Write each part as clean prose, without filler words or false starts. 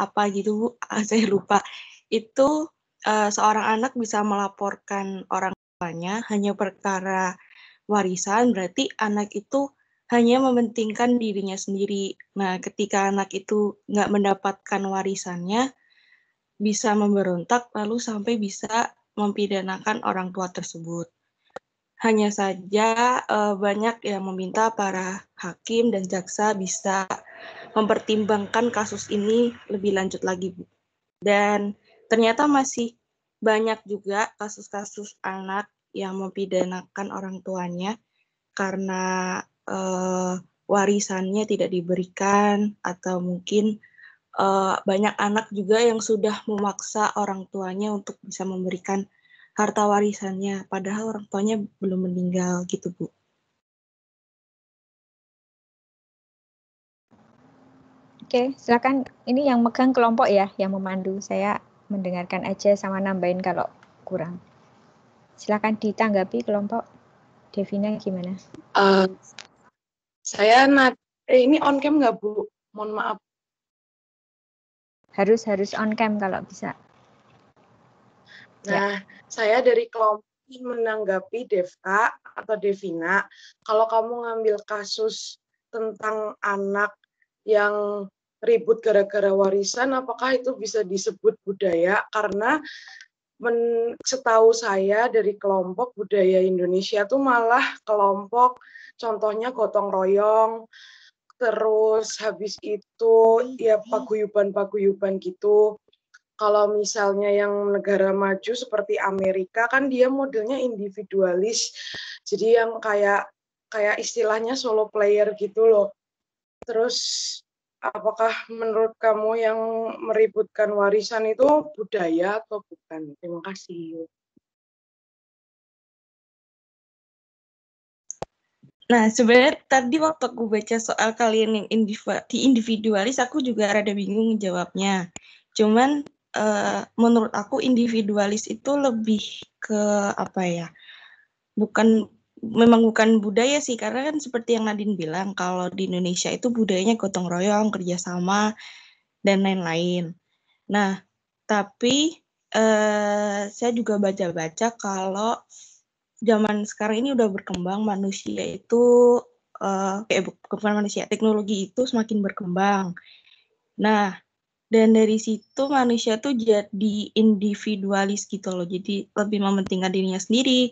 apa gitu Bu, saya lupa. Itu seorang anak bisa melaporkan orang tuanya hanya perkara warisan, berarti anak itu hanya mementingkan dirinya sendiri. Nah, ketika anak itu nggak mendapatkan warisannya, bisa memberontak lalu sampai bisa mempidanakan orang tua tersebut. Hanya saja banyak yang meminta para hakim dan jaksa bisa mempertimbangkan kasus ini lebih lanjut lagi, Bu. Dan ternyata masih banyak juga kasus-kasus anak yang mempidanakan orang tuanya karena warisannya tidak diberikan atau mungkin banyak anak juga yang sudah memaksa orang tuanya untuk bisa memberikan harta warisannya, padahal orang tuanya belum meninggal gitu, Bu. Oke, silakan. Ini yang megang kelompok ya, yang memandu. Saya mendengarkan aja sama nambahin kalau kurang. Silakan ditanggapi kelompok. Devina gimana? Saya ini on cam nggak Bu? Mohon maaf. Harus on cam kalau bisa. Nah, saya dari kelompok menanggapi Devka atau Devina, kalau kamu ngambil kasus tentang anak yang ribut gara-gara warisan, apakah itu bisa disebut budaya? Karena setahu saya dari kelompok budaya Indonesia tuh malah kelompok contohnya gotong royong, terus habis itu ya paguyuban gitu. Kalau misalnya yang negara maju seperti Amerika kan dia modelnya individualis. Jadi yang kayak istilahnya solo player gitu loh. Terus apakah menurut kamu yang meributkan warisan itu budaya atau bukan? Terima kasih. Nah, sebenarnya tadi waktu aku baca soal kalian yang individualis, aku juga rada bingung jawabnya. Cuman menurut aku individualis itu lebih ke apa ya? Memang bukan budaya sih, karena kan seperti yang Nadine bilang, kalau di Indonesia itu budayanya gotong royong, kerjasama, dan lain-lain. Nah, tapi saya juga baca-baca kalau zaman sekarang ini udah berkembang, manusia itu bukan manusia, teknologi itu semakin berkembang. Nah, dan dari situ manusia tuh jadi individualis gitu loh, jadi lebih mementingkan dirinya sendiri,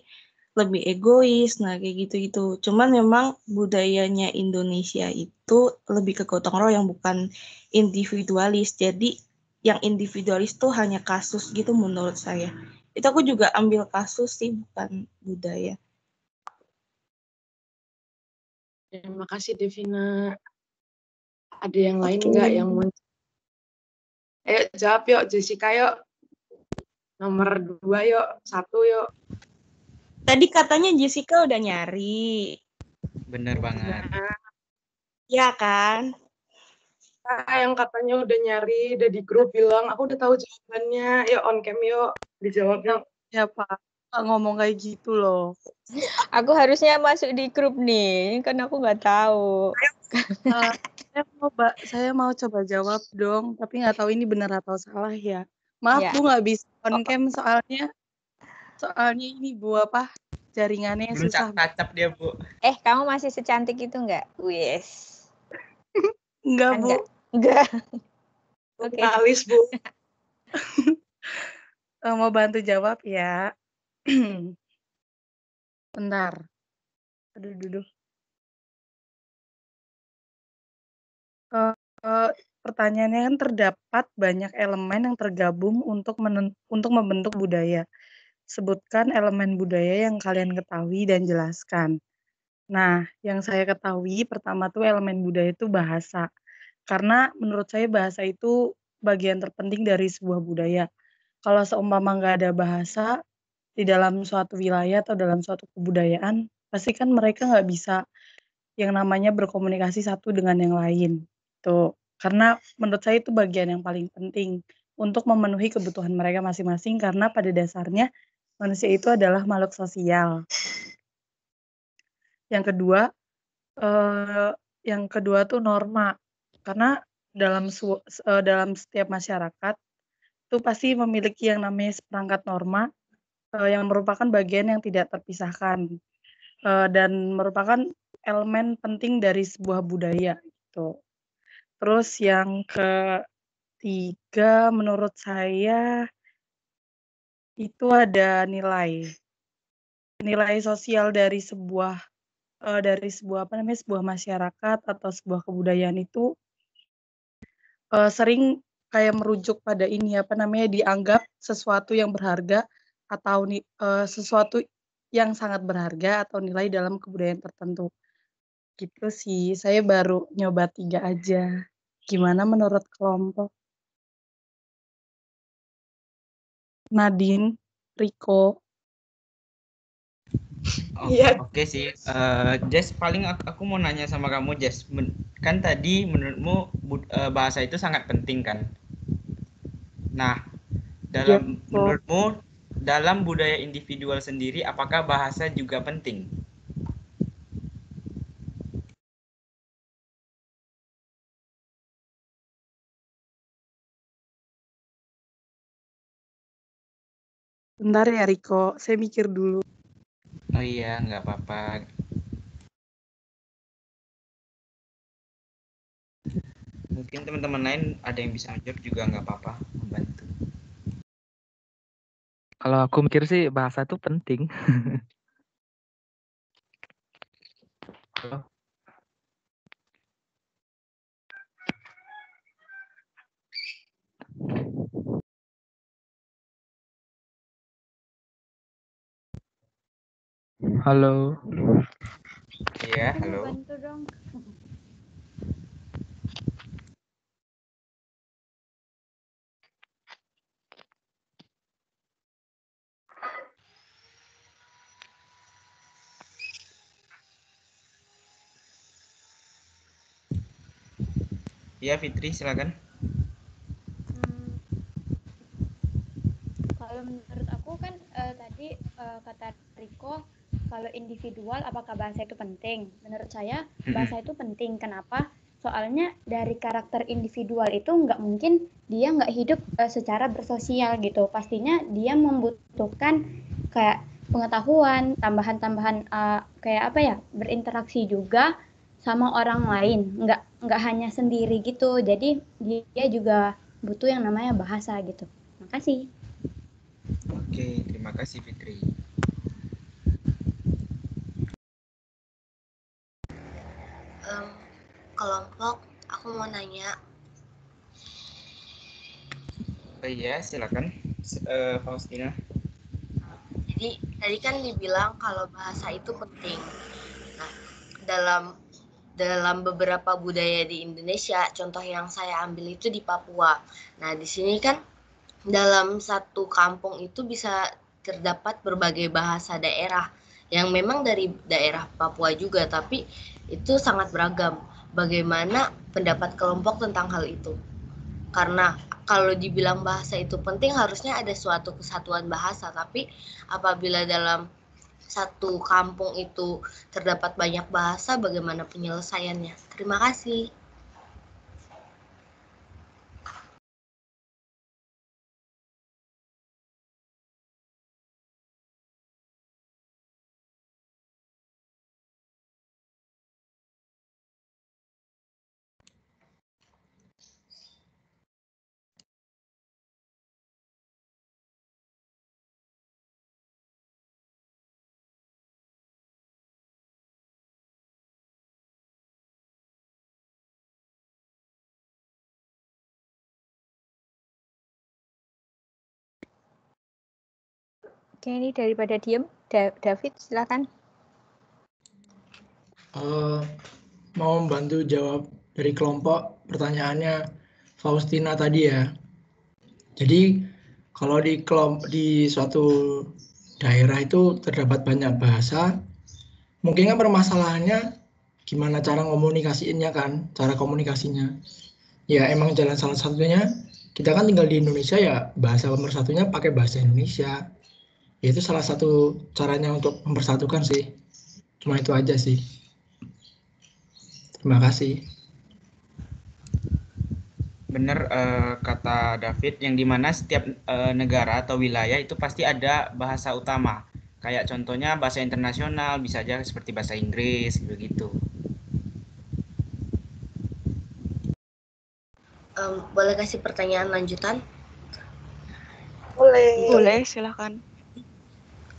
lebih egois, nah kayak gitu-gitu. Cuman memang budayanya Indonesia itu lebih ke gotong royong, bukan individualis. Jadi yang individualis tuh hanya kasus gitu menurut saya. Itu aku juga ambil kasus sih, bukan budaya. Terima kasih Devina. Ada yang lain nggak yang mau? Ayo jawab yuk Jessica yuk. Nomor 2 yuk, 1 yuk. Tadi katanya Jessica udah nyari. Bener banget. Ya kan? Yang katanya udah nyari, udah di grup bilang, aku udah tahu jawabannya. Yuk on cam yuk, dijawab yuk. Ya Pak, ngomong kayak gitu loh. Aku harusnya masuk di grup nih, kan aku nggak tahu. Saya mau coba jawab dong, tapi nggak tahu ini benar atau salah ya. Maaf Ya. Bu, nggak bisa on cam soalnya ini Bu apa jaringannya Belum susah. cacap dia Bu. Kamu masih secantik itu nggak? Wes. Enggak Kan Bu. Enggak. Oke. Alis Bu. Mau bantu jawab ya. Bentar. Aduh. Pertanyaannya kan terdapat banyak elemen yang tergabung untuk membentuk budaya. Sebutkan elemen budaya yang kalian ketahui dan jelaskan. Nah, yang saya ketahui pertama tuh elemen budaya itu bahasa. Karena menurut saya bahasa itu bagian terpenting dari sebuah budaya. Kalau seumpama nggak ada bahasa di dalam suatu wilayah atau dalam suatu kebudayaan, pasti kan mereka nggak bisa yang namanya berkomunikasi satu dengan yang lain. Tuh, karena menurut saya itu bagian yang paling penting untuk memenuhi kebutuhan mereka masing-masing karena pada dasarnya manusia itu adalah makhluk sosial. Yang kedua tuh norma. Karena dalam setiap masyarakat itu pasti memiliki yang namanya seperangkat norma yang merupakan bagian yang tidak terpisahkan dan merupakan elemen penting dari sebuah budaya gitu. Terus yang ketiga menurut saya itu ada nilai sosial dari sebuah sebuah masyarakat atau sebuah kebudayaan itu sering kayak merujuk pada ini dianggap sesuatu yang berharga atau sesuatu yang sangat berharga atau nilai dalam kebudayaan tertentu. Gitu sih, saya baru nyoba 3 aja. Gimana menurut kelompok? Nadine, Riko. Iya. Oke sih, Jess, paling aku mau nanya sama kamu, Jess. Kan tadi menurutmu bahasa itu sangat penting kan? Nah, menurutmu dalam budaya individual sendiri, apakah bahasa juga penting? Bentar ya Riko, saya mikir dulu. Oh iya, nggak apa-apa. Mungkin teman-teman lain ada yang bisa menjawab juga nggak apa-apa, membantu. Kalau aku mikir sih bahasa itu penting. Halo? Halo. Iya, halo. Bantu dong. Iya, Fitri, silakan. Kalau menurut aku kan tadi kata Riko, kalau individual apakah bahasa itu penting? Menurut saya bahasa itu penting. Kenapa? Soalnya dari karakter individual itu nggak mungkin dia nggak hidup secara bersosial gitu. Pastinya dia membutuhkan kayak pengetahuan, tambahan-tambahan kayak apa ya, berinteraksi juga sama orang lain. Nggak hanya sendiri gitu. Jadi dia juga butuh yang namanya bahasa gitu. Makasih. Oke, terima kasih Fitri. Kelompok, aku mau nanya. Iya, silakan, Faustina. Jadi tadi kan dibilang kalau bahasa itu penting. Nah, dalam beberapa budaya di Indonesia, contoh yang saya ambil itu di Papua. Nah, di sini kan dalam satu kampung itu bisa terdapat berbagai bahasa daerah yang memang dari daerah Papua juga, tapi itu sangat beragam. Bagaimana pendapat kelompok tentang hal itu? Karena kalau dibilang bahasa itu penting harusnya ada suatu kesatuan bahasa, tapi apabila dalam satu kampung itu terdapat banyak bahasa, bagaimana penyelesaiannya? Terima kasih. Oke, ini daripada diem, David silakan. Mau membantu jawab dari kelompok pertanyaannya Faustina tadi ya. Jadi kalau di suatu daerah itu terdapat banyak bahasa, mungkin kan permasalahannya gimana cara komunikasiinnya kan, cara komunikasinya. Ya emang jalan salah satunya, kita kan tinggal di Indonesia ya, bahasa pemersatunya pakai bahasa Indonesia. Ya itu salah satu caranya untuk mempersatukan sih. Cuma itu aja sih. Terima kasih. benar kata David, yang dimana setiap negara atau wilayah itu pasti ada bahasa utama. Kayak contohnya bahasa internasional, bisa aja seperti bahasa Inggris, begitu. Boleh kasih pertanyaan lanjutan? Boleh, silakan.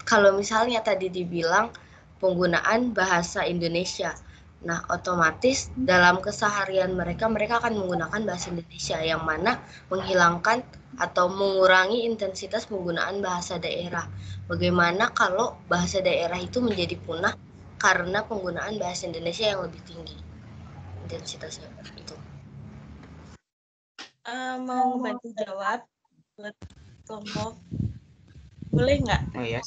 Kalau misalnya tadi dibilang penggunaan bahasa Indonesia, nah otomatis dalam keseharian mereka akan menggunakan bahasa Indonesia, yang mana menghilangkan atau mengurangi intensitas penggunaan bahasa daerah. Bagaimana kalau bahasa daerah itu menjadi punah karena penggunaan bahasa Indonesia yang lebih tinggi intensitasnya itu? Mau bantu jawab buat kelompok? Boleh nggak? Oh ya,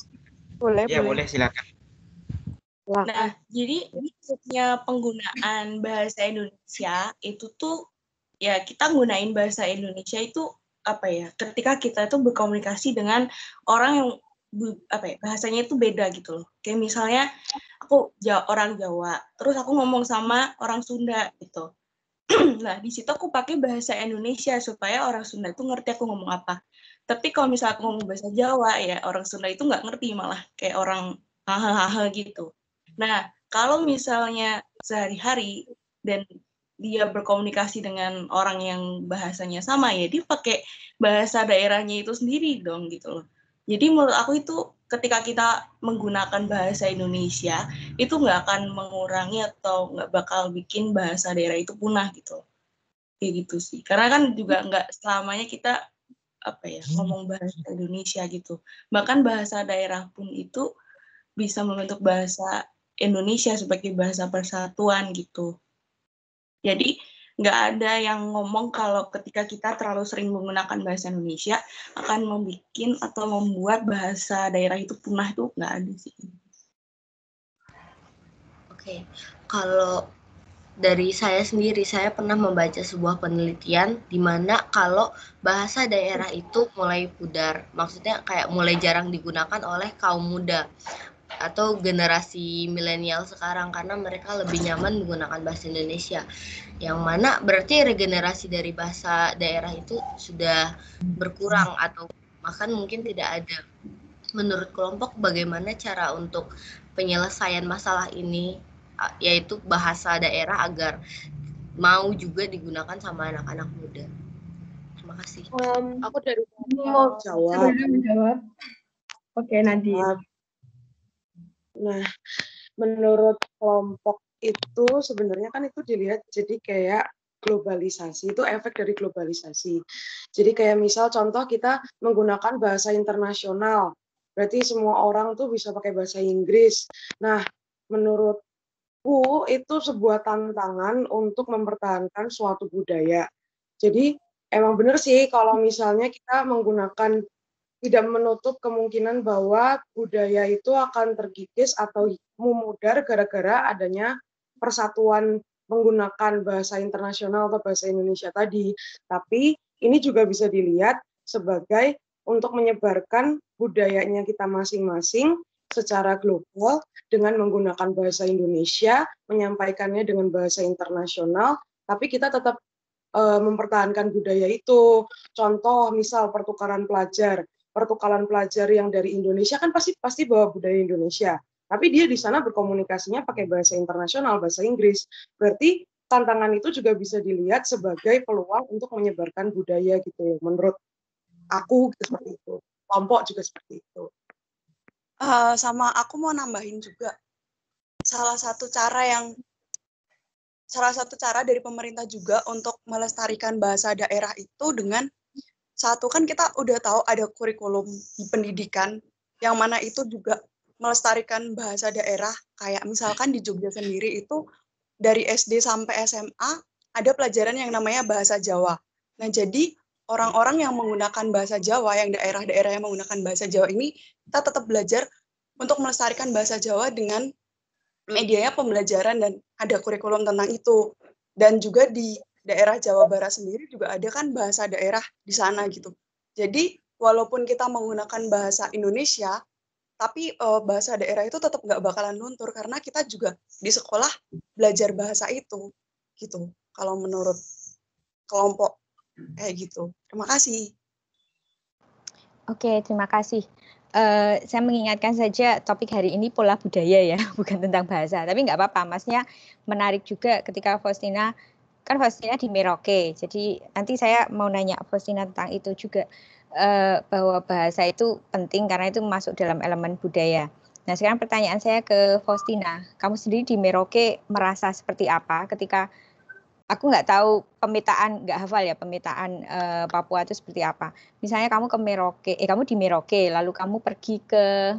Boleh, ya boleh silakan. Nah, jadi maksudnya penggunaan bahasa Indonesia itu tuh ya kita gunain bahasa Indonesia itu apa ya? Ketika kita itu berkomunikasi dengan orang yang bahasanya itu beda gitu loh. Kayak misalnya aku orang Jawa, terus aku ngomong sama orang Sunda gitu. Nah, di situ aku pakai bahasa Indonesia supaya orang Sunda itu ngerti aku ngomong apa. Tapi kalau misalnya aku ngomong bahasa Jawa, ya orang Sunda itu nggak ngerti, malah kayak orang hahaha gitu. Nah, kalau misalnya sehari-hari dan dia berkomunikasi dengan orang yang bahasanya sama, ya dia pakai bahasa daerahnya itu sendiri dong gitu loh. Jadi menurut aku itu ketika kita menggunakan bahasa Indonesia, itu nggak akan mengurangi atau nggak bakal bikin bahasa daerah itu punah gitu. Kayak gitu sih. Karena kan juga nggak selamanya kita ngomong bahasa Indonesia gitu. Bahkan bahasa daerah pun itu bisa membentuk bahasa Indonesia sebagai bahasa persatuan gitu. Jadi nggak ada yang ngomong kalau ketika kita terlalu sering menggunakan bahasa Indonesia akan membuat atau membuat bahasa daerah itu punah, itu nggak ada sih. Oke, kalau dari saya sendiri, saya pernah membaca sebuah penelitian di mana kalau bahasa daerah itu mulai pudar, maksudnya kayak mulai jarang digunakan oleh kaum muda atau generasi milenial sekarang karena mereka lebih nyaman menggunakan bahasa Indonesia. Yang mana berarti regenerasi dari bahasa daerah itu sudah berkurang atau bahkan mungkin tidak ada. Menurut kelompok, bagaimana cara untuk penyelesaian masalah ini, yaitu bahasa daerah agar mau juga digunakan sama anak-anak muda? Terima kasih. Aku dari mau jawab. Oke, Nadine. Nah, menurut kelompok itu sebenarnya kan itu dilihat jadi kayak globalisasi, itu efek dari globalisasi. Jadi kayak misal contoh kita menggunakan bahasa internasional, berarti semua orang tuh bisa pakai bahasa Inggris. Nah, menurutku itu sebuah tantangan untuk mempertahankan suatu budaya. Jadi emang benar sih kalau misalnya kita menggunakan, tidak menutup kemungkinan bahwa budaya itu akan terkikis atau memudar gara-gara adanya persatuan menggunakan bahasa internasional atau bahasa Indonesia tadi. Tapi ini juga bisa dilihat sebagai untuk menyebarkan budayanya kita masing-masing secara global dengan menggunakan bahasa Indonesia, menyampaikannya dengan bahasa internasional, tapi kita tetap mempertahankan budaya itu. Contoh misal pertukaran pelajar yang dari Indonesia kan pasti bawa budaya Indonesia, tapi dia di sana berkomunikasinya pakai bahasa internasional, bahasa Inggris. Berarti tantangan itu juga bisa dilihat sebagai peluang untuk menyebarkan budaya gitu. Menurut aku seperti itu. Kelompok juga seperti itu. Sama aku mau nambahin juga, salah satu cara dari pemerintah juga untuk melestarikan bahasa daerah itu dengan satu, kan kita udah tahu ada kurikulum di pendidikan yang mana itu juga melestarikan bahasa daerah. Kayak misalkan di Jogja sendiri itu dari SD sampai SMA ada pelajaran yang namanya bahasa Jawa. Nah, jadi orang-orang yang menggunakan bahasa Jawa, yang daerah-daerah yang menggunakan bahasa Jawa ini, kita tetap belajar untuk melestarikan bahasa Jawa dengan medianya pembelajaran dan ada kurikulum tentang itu. Dan juga di daerah Jawa Barat sendiri juga ada kan bahasa daerah di sana gitu. Jadi walaupun kita menggunakan bahasa Indonesia, tapi bahasa daerah itu tetap nggak bakalan luntur karena kita juga di sekolah belajar bahasa itu gitu. Kalau menurut kelompok. Kayak gitu. Terima kasih. Oke, terima kasih. Saya mengingatkan saja topik hari ini pola budaya ya, bukan tentang bahasa. Tapi nggak apa-apa, Masnya menarik juga ketika Faustina, kan Faustina di Merauke. Jadi nanti saya mau nanya Faustina tentang itu juga, bahwa bahasa itu penting karena itu masuk dalam elemen budaya. Nah sekarang pertanyaan saya ke Faustina, kamu sendiri di Merauke merasa seperti apa ketika aku nggak tahu pemetaan, nggak hafal ya pemetaan Papua itu seperti apa. Misalnya kamu ke Merauke, kamu di Merauke, lalu kamu pergi ke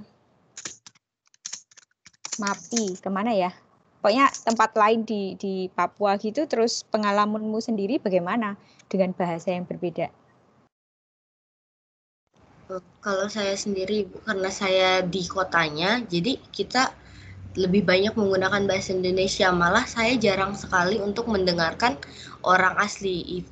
Mapi, kemana ya? Pokoknya tempat lain di Papua gitu, terus pengalamanmu sendiri bagaimana dengan bahasa yang berbeda? Kalau saya sendiri, karena saya di kotanya, jadi kita lebih banyak menggunakan bahasa Indonesia. Malah saya jarang sekali untuk mendengarkan orang asli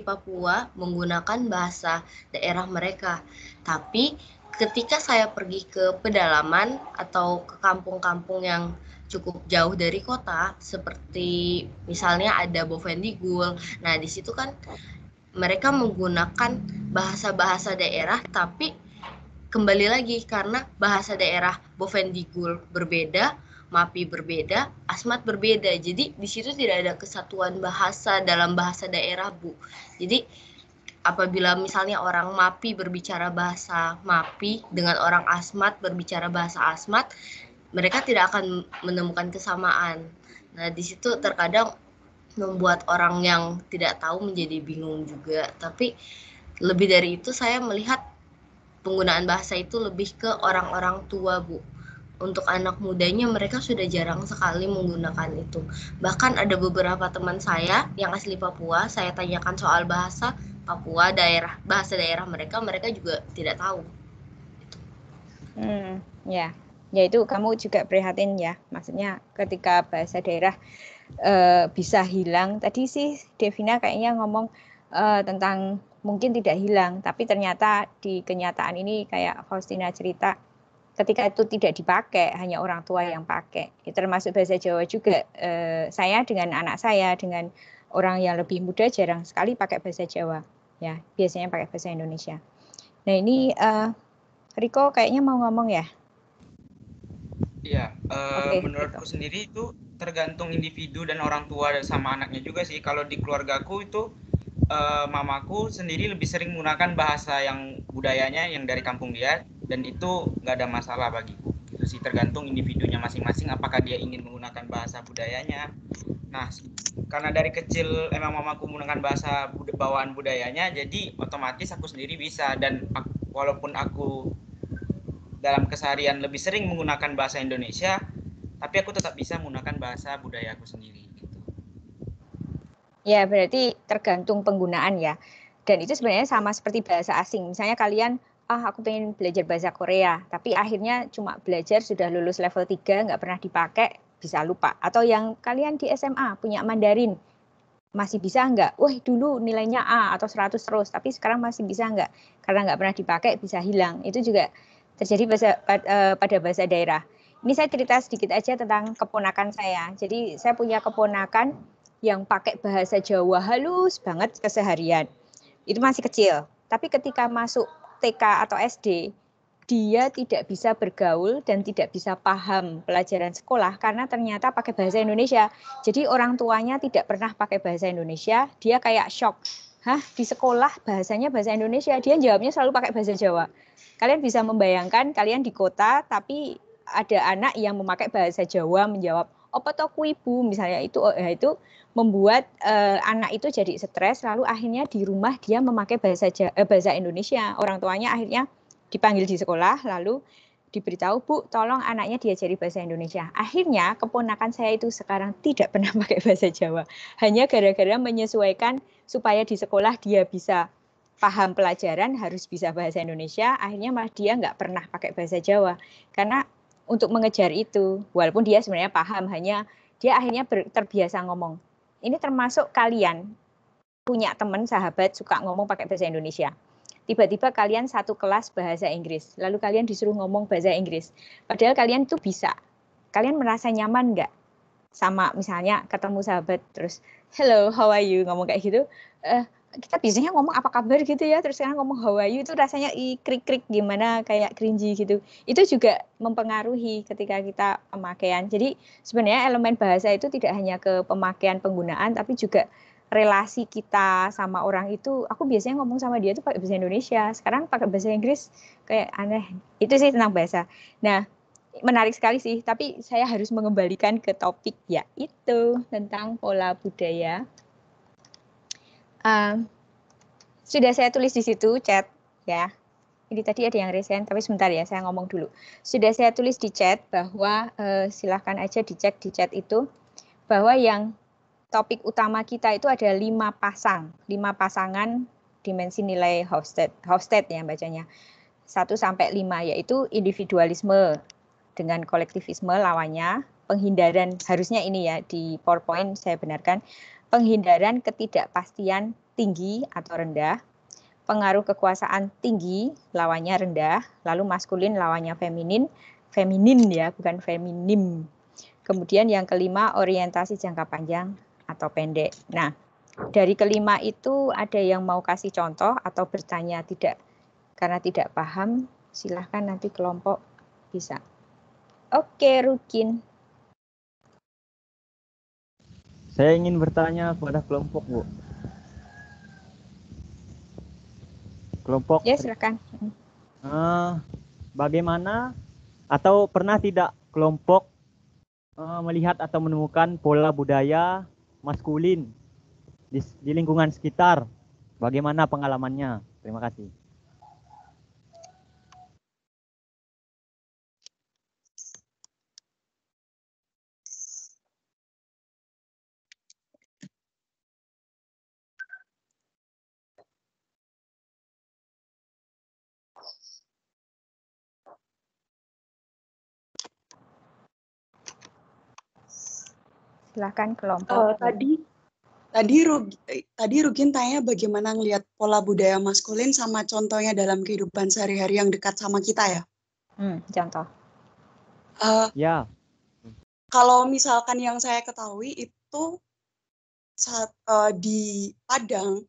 Papua menggunakan bahasa daerah mereka. Tapi ketika saya pergi ke pedalaman atau ke kampung-kampung yang cukup jauh dari kota, seperti misalnya ada Bovendigul. Nah, di situ kan mereka menggunakan bahasa-bahasa daerah, tapi kembali lagi karena bahasa daerah Bovendigul berbeda, Mapi berbeda, Asmat berbeda. Jadi di situ tidak ada kesatuan bahasa dalam bahasa daerah, Bu. Jadi apabila misalnya orang Mapi berbicara bahasa Mapi dengan orang Asmat berbicara bahasa Asmat, mereka tidak akan menemukan kesamaan. Nah, di situ terkadang membuat orang yang tidak tahu menjadi bingung juga. Tapi lebih dari itu saya melihat penggunaan bahasa itu lebih ke orang-orang tua, Bu. Untuk anak mudanya mereka sudah jarang sekali menggunakan itu. Bahkan ada beberapa teman saya yang asli Papua, saya tanyakan soal bahasa Papua, bahasa daerah mereka juga tidak tahu. Ya, itu kamu juga prihatin ya. Maksudnya ketika bahasa daerah bisa hilang. Tadi sih Devina kayaknya ngomong tentang mungkin tidak hilang, tapi ternyata di kenyataan ini kayak Faustina cerita, ketika itu tidak dipakai, hanya orang tua yang pakai. Ya, termasuk bahasa Jawa juga. Saya dengan anak saya, dengan orang yang lebih muda jarang sekali pakai bahasa Jawa. Ya, biasanya pakai bahasa Indonesia. Nah ini Riko kayaknya mau ngomong ya? Iya, menurutku sendiri itu tergantung individu dan orang tua sama anaknya juga sih. Kalau di keluargaku itu mamaku sendiri lebih sering menggunakan bahasa yang budayanya yang dari kampung dia, dan itu nggak ada masalah bagiku. Itu sih tergantung individunya masing-masing apakah dia ingin menggunakan bahasa budayanya. Nah, karena dari kecil emang mamaku menggunakan bahasa bawaan budayanya, jadi otomatis aku sendiri bisa. Dan walaupun aku dalam keseharian lebih sering menggunakan bahasa Indonesia, tapi aku tetap bisa menggunakan bahasa budaya aku sendiri. Gitu. Ya, berarti tergantung penggunaan ya. Dan itu sebenarnya sama seperti bahasa asing. Misalnya kalian, aku pengen belajar bahasa Korea, tapi akhirnya cuma belajar sudah lulus level 3, nggak pernah dipakai, bisa lupa. Atau yang kalian di SMA punya Mandarin, masih bisa nggak? Wah, dulu nilainya A atau 100 terus, tapi sekarang masih bisa nggak? Karena nggak pernah dipakai, bisa hilang. Itu juga terjadi pada bahasa daerah. Ini saya cerita sedikit aja tentang keponakan saya. Jadi saya punya keponakan yang pakai bahasa Jawa halus banget keseharian. Itu masih kecil. Tapi ketika masuk TK atau SD, dia tidak bisa bergaul dan tidak bisa paham pelajaran sekolah karena ternyata pakai bahasa Indonesia. Jadi orang tuanya tidak pernah pakai bahasa Indonesia, dia kayak shock. Hah, di sekolah bahasanya bahasa Indonesia, dia jawabnya selalu pakai bahasa Jawa. Kalian bisa membayangkan kalian di kota tapi ada anak yang memakai bahasa Jawa menjawab apa toh ibu misalnya, itu membuat anak itu jadi stres, lalu akhirnya di rumah dia memakai bahasa Indonesia. Orang tuanya akhirnya dipanggil di sekolah, lalu diberitahu, Bu, tolong anaknya diajari bahasa Indonesia. Akhirnya keponakan saya itu sekarang tidak pernah pakai bahasa Jawa, hanya gara-gara menyesuaikan supaya di sekolah dia bisa paham pelajaran harus bisa bahasa Indonesia. Akhirnya malah dia nggak pernah pakai bahasa Jawa karena untuk mengejar itu, walaupun dia sebenarnya paham, hanya dia akhirnya terbiasa ngomong. Ini termasuk kalian punya teman sahabat suka ngomong pakai bahasa Indonesia. Tiba-tiba kalian satu kelas bahasa Inggris, lalu kalian disuruh ngomong bahasa Inggris. Padahal kalian itu bisa. Kalian merasa nyaman nggak? Sama misalnya ketemu sahabat terus, hello, how are you? Ngomong kayak gitu. kita biasanya ngomong apa kabar gitu ya, terus sekarang ngomong how are you itu rasanya krik-krik gimana, kayak cringy gitu. Itu juga mempengaruhi ketika kita pemakaian. Jadi sebenarnya elemen bahasa itu tidak hanya ke pemakaian penggunaan, tapi juga relasi kita sama orang itu. Aku biasanya ngomong sama dia itu pakai bahasa Indonesia, sekarang pakai bahasa Inggris kayak aneh. Itu sih tentang bahasa. Nah, menarik sekali sih, tapi saya harus mengembalikan ke topik, yaitu tentang pola budaya. Sudah saya tulis di situ chat ya. Ini tadi ada yang resen, tapi sebentar ya, saya ngomong dulu. Sudah saya tulis di chat bahwa silahkan aja dicek di chat itu bahwa yang topik utama kita itu ada 5 pasangan dimensi nilai Hofstede ya bacanya. 1 sampai 5 yaitu individualisme dengan kolektivisme lawannya, penghindaran harusnya ini ya di PowerPoint saya benarkan, penghindaran ketidakpastian tinggi atau rendah, pengaruh kekuasaan tinggi lawannya rendah, lalu maskulin lawannya feminin ya bukan feminim. Kemudian yang kelima orientasi jangka panjang atau pendek. Nah, dari kelima itu ada yang mau kasih contoh atau bertanya karena tidak paham, silahkan nanti kelompok bisa. Oke, Rukin. Saya ingin bertanya kepada kelompok, Bu. Kelompok. Ya, silakan. Bagaimana atau pernah tidak kelompok melihat atau menemukan pola budaya maskulin di lingkungan sekitar? Bagaimana pengalamannya? Terima kasih. Silakan kelompok. Tadi Rugin tanya bagaimana ngelihat pola budaya maskulin sama contohnya dalam kehidupan sehari-hari yang dekat sama kita ya. Contoh. Ya. Kalau misalkan yang saya ketahui itu saat di Padang,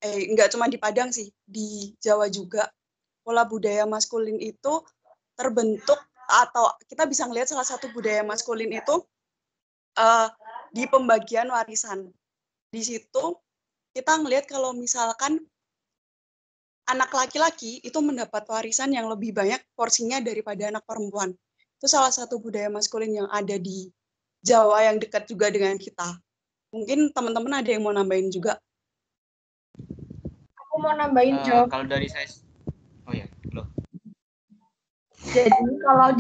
nggak cuma di Padang sih, di Jawa juga pola budaya maskulin itu terbentuk atau kita bisa ngelihat salah satu budaya maskulin itu di pembagian warisan. Di situ kita ngelihat kalau misalkan anak laki-laki itu mendapat warisan yang lebih banyak porsinya daripada anak perempuan. Itu salah satu budaya maskulin yang ada di Jawa yang dekat juga dengan kita. Mungkin teman-teman ada yang mau nambahin juga. Aku mau nambahin, Jo. Kalau dari saya, oh ya, loh. Jadi kalau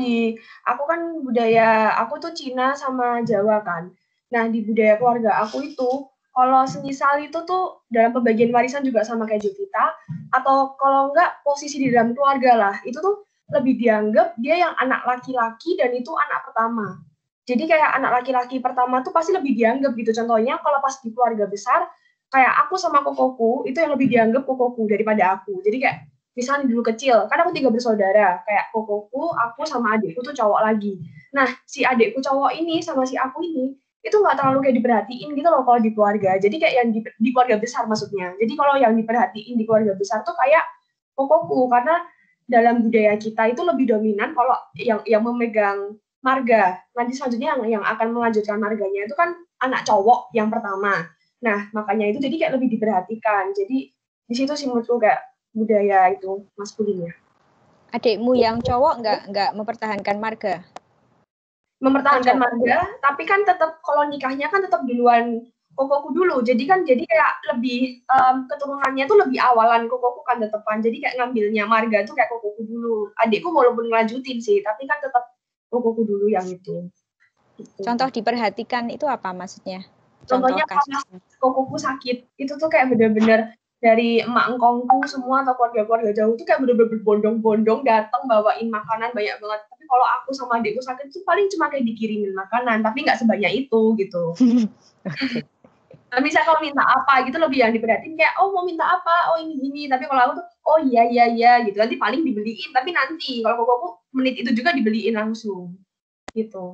aku kan budaya, aku tuh Cina sama Jawa kan. Nah, di budaya keluarga aku itu, kalau semisal itu tuh dalam pembagian warisan juga sama kayak Jovita, atau kalau enggak posisi di dalam keluarga lah, itu tuh lebih dianggap dia yang anak laki-laki dan itu anak pertama. Jadi kayak anak laki-laki pertama tuh pasti lebih dianggap gitu. Contohnya kalau pas di keluarga besar, kayak aku sama kokoku, itu yang lebih dianggap kokoku daripada aku. Jadi kayak misalnya dulu kecil, kan aku 3 bersaudara, kayak kokoku, aku sama adikku tuh cowok lagi. Nah, si adikku cowok ini sama si aku ini, itu nggak terlalu kayak diperhatiin gitu loh kalau di keluarga. Jadi kayak yang di keluarga besar maksudnya. Jadi kalau yang diperhatiin di keluarga besar tuh kayak kokoku, karena dalam budaya kita itu lebih dominan kalau yang memegang marga. Nanti selanjutnya yang akan melanjutkan marganya itu kan anak cowok yang pertama. Nah, makanya itu jadi kayak lebih diperhatikan. Jadi di situ sih menurutku kayak budaya itu maskulinnya. Adikmu yang cowok nggak mempertahankan marga? Mempertahankan marga, tapi kan tetap kalau nikahnya kan tetap duluan kokoku dulu. Jadi kayak lebih keturunannya tuh lebih awalan kokoku kan tetepan. Jadi kayak ngambilnya marga tuh kayak kokoku dulu. Adikku walaupun ngelanjutin sih, tapi kan tetap kokoku dulu yang itu. Gitu. Contoh diperhatikan itu apa maksudnya? Contohnya pas kokoku sakit, itu tuh kayak bener-bener dari emak engkongku semua atau keluarga-keluarga jauh tuh kayak bener-bener berbondong-bondong datang bawain makanan banyak banget. Tapi kalau aku sama adikku sakit tuh paling cuma kayak dikirimin makanan, tapi nggak sebanyak itu gitu. Nah, misalnya kalau minta apa gitu lebih yang diperhatiin kayak oh mau minta apa, oh ini. Tapi kalau aku tuh oh iya gitu. Nanti paling dibeliin, tapi nanti kalau kokoku menit itu juga dibeliin langsung gitu.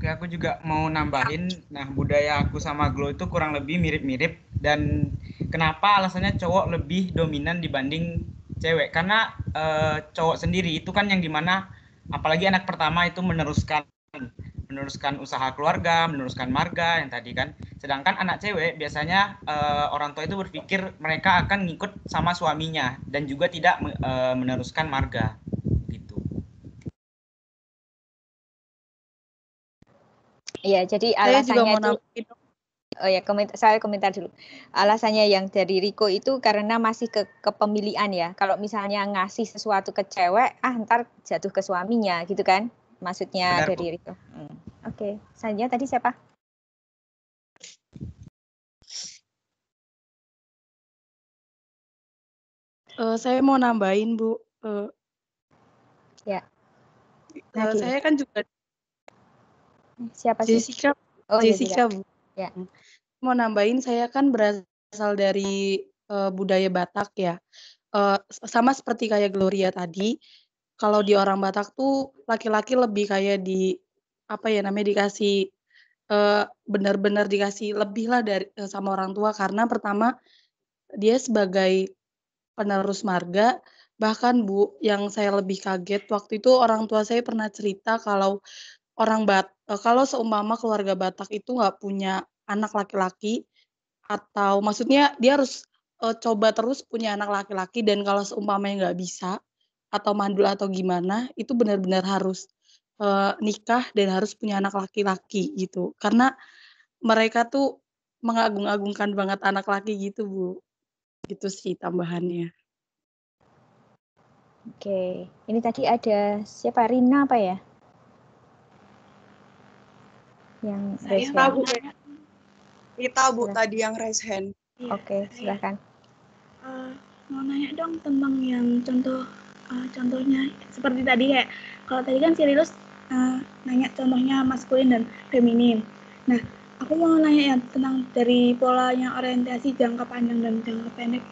Oke, aku juga mau nambahin. Nah, budaya aku sama Glo itu kurang lebih mirip-mirip. Dan kenapa alasannya cowok lebih dominan dibanding cewek? Karena cowok sendiri itu kan yang dimana, apalagi anak pertama itu meneruskan usaha keluarga, meneruskan marga yang tadi kan. Sedangkan anak cewek biasanya orang tua itu berpikir mereka akan ngikut sama suaminya dan juga tidak meneruskan marga gitu. Iya, jadi Saya juga alasannya mau itu, nambahin. oh ya, saya komentar dulu. Alasannya yang dari Riko itu karena masih kepemilikan ya. Kalau misalnya ngasih sesuatu ke cewek, ntar jatuh ke suaminya gitu kan? Maksudnya Benar, dari Riko. Oke, selanjutnya tadi siapa? Saya mau nambahin, Bu. Ya. Saya kan juga Siapa sih? Jessica. Oh, Jessica, Bu. Ya. Mau nambahin, saya kan berasal dari budaya Batak ya. Sama seperti kayak Gloria tadi, kalau di orang Batak tuh laki-laki lebih kayak dikasih benar-benar dikasih lebih lah dari sama orang tua, karena pertama dia sebagai penerus marga. Bahkan Bu, yang saya lebih kaget waktu itu orang tua saya pernah cerita kalau kalau seumpama keluarga Batak itu nggak punya anak laki-laki, atau maksudnya dia harus coba terus punya anak laki-laki, dan kalau seumpamanya nggak bisa atau mandul atau gimana, itu benar-benar harus nikah dan harus punya anak laki-laki gitu. Karena mereka tuh mengagung-agungkan banget anak laki gitu, Bu. Gitu sih tambahannya. Oke, ini tadi ada siapa? Rina apa ya? Yang raise hand. Kita Bu tadi yang raise hand. Oke, silakan. Mau nanya dong tentang yang contohnya seperti tadi ya. Kalau tadi kan si Rilus nanya contohnya maskulin dan feminin. Nah, aku mau nanya ya tentang dari polanya orientasi jangka panjang dan jangka pendek.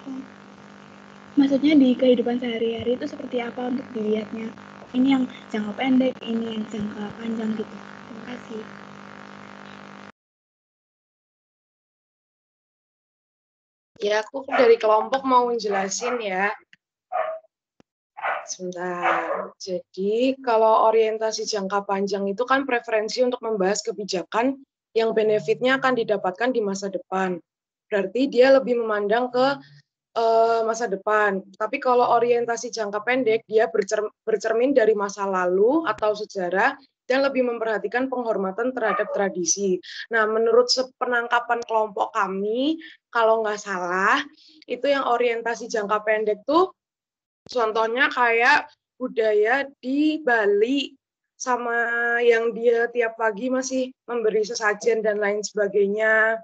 Maksudnya di kehidupan sehari-hari itu seperti apa untuk dilihatnya? Ini yang jangka pendek, ini yang jangka panjang gitu. Terima kasih. Ya, aku dari kelompok mau menjelasin ya. Sebentar. Jadi, kalau orientasi jangka panjang itu kan preferensi untuk membahas kebijakan yang benefitnya akan didapatkan di masa depan. Berarti dia lebih memandang ke masa depan. Tapi kalau orientasi jangka pendek, dia bercermin dari masa lalu atau sejarah dan lebih memperhatikan penghormatan terhadap tradisi. Nah, menurut penangkapan kelompok kami, kalau nggak salah, itu yang orientasi jangka pendek tuh contohnya kayak budaya di Bali, sama yang dia tiap pagi masih memberi sesajen dan lain sebagainya.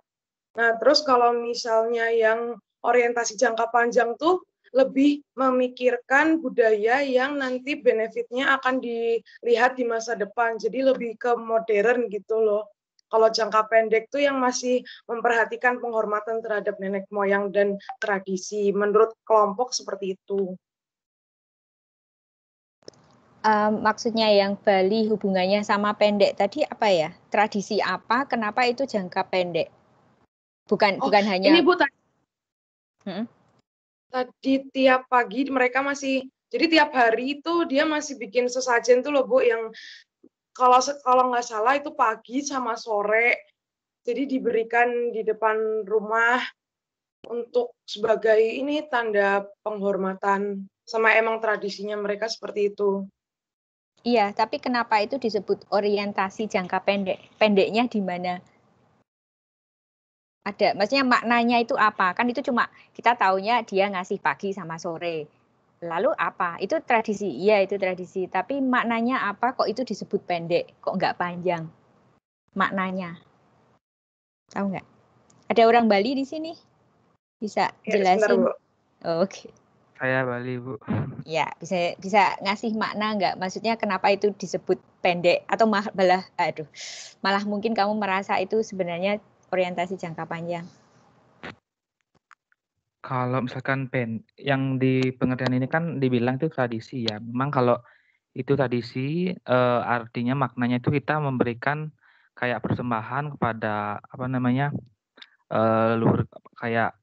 Nah, terus kalau misalnya yang orientasi jangka panjang tuh lebih memikirkan budaya yang nanti benefitnya akan dilihat di masa depan. Jadi lebih ke modern gitu loh. Kalau jangka pendek tuh yang masih memperhatikan penghormatan terhadap nenek moyang dan tradisi. Menurut kelompok seperti itu. Maksudnya yang Bali hubungannya sama pendek tadi apa ya? Tradisi apa? Kenapa itu jangka pendek? Bukan hanya. Ini Bu, tadi tiap pagi mereka masih, jadi tiap hari itu dia masih bikin sesajen tuh loh Bu, yang kalau nggak salah itu pagi sama sore. Jadi diberikan di depan rumah untuk sebagai ini tanda penghormatan, sama emang tradisinya mereka seperti itu. Iya, tapi kenapa itu disebut orientasi jangka pendek? Pendeknya di mana? Ada, maksudnya maknanya itu apa? Kan itu cuma kita taunya dia ngasih pagi sama sore. Lalu apa? Itu tradisi, iya itu tradisi. Tapi maknanya apa kok itu disebut pendek? Kok nggak panjang? Maknanya. Tahu nggak? Ada orang Bali di sini? Bisa jelasin? Oke. Saya Bali, Bu. Ya, bisa ngasih makna nggak? Maksudnya kenapa itu disebut pendek? Atau malah mungkin kamu merasa itu sebenarnya orientasi jangka panjang. Kalau misalkan yang di pengertian ini kan dibilang itu tradisi ya. Memang kalau itu tradisi artinya maknanya itu kita memberikan kayak persembahan kepada apa namanya leluhur, kayak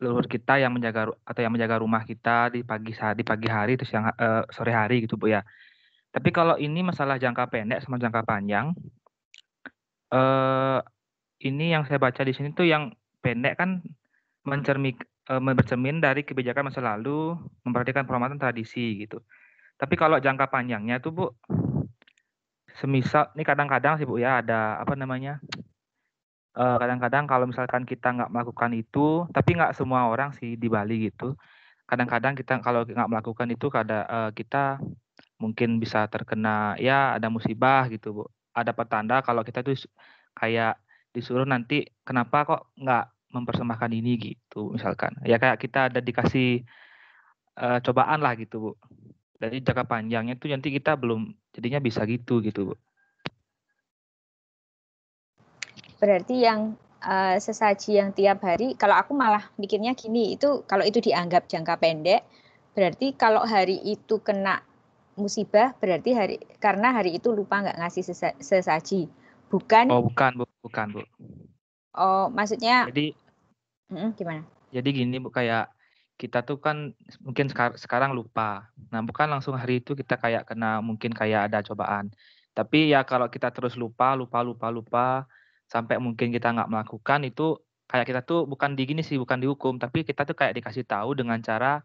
leluhur kita yang menjaga atau yang menjaga rumah kita di pagi hari terus yang sore hari gitu Bu ya. Tapi kalau ini masalah jangka pendek sama jangka panjang, ini yang saya baca di sini tuh yang pendek kan bercermin dari kebijakan masa lalu, memperhatikan penghormatan tradisi gitu. Tapi kalau jangka panjangnya tuh Bu, semisal ini kadang-kadang sih Bu ya ada apa namanya, kadang-kadang kalau misalkan kita nggak melakukan itu, tapi nggak semua orang sih di Bali gitu. Kadang-kadang kita kalau nggak melakukan itu kita mungkin bisa terkena ya ada musibah gitu Bu. Ada petanda kalau kita tuh kayak disuruh nanti kenapa kok nggak mempersembahkan ini gitu misalkan. Ya kayak kita ada dikasih cobaan lah gitu Bu. Jadi jangka panjangnya tuh nanti kita belum jadinya bisa gitu Bu. Berarti yang sesaji yang tiap hari, kalau aku malah mikirnya gini, itu kalau itu dianggap jangka pendek, berarti kalau hari itu kena musibah, berarti karena hari itu lupa nggak ngasih sesaji, bukan? Oh bukan Bu. Oh maksudnya? Jadi gimana? Jadi gini Bu, kayak kita tuh kan mungkin sekarang lupa. Nah bukan langsung hari itu kita kayak mungkin kayak ada cobaan. Tapi ya kalau kita terus lupa sampai mungkin kita nggak melakukan itu kayak kita tuh bukan dihukum, tapi kita tuh kayak dikasih tahu dengan cara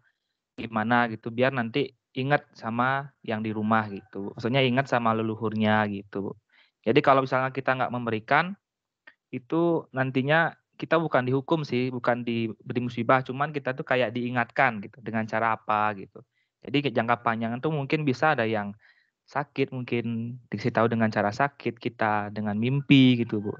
gimana gitu biar nanti ingat sama yang di rumah gitu. Maksudnya ingat sama leluhurnya gitu. Jadi kalau misalnya kita nggak memberikan itu nantinya kita bukan dihukum sih, bukan diberi musibah, cuman kita tuh kayak diingatkan gitu dengan cara apa gitu. Jadi jangka panjang itu mungkin bisa ada yang sakit, mungkin dikasih tahu dengan cara sakit kita, dengan mimpi gitu Bu.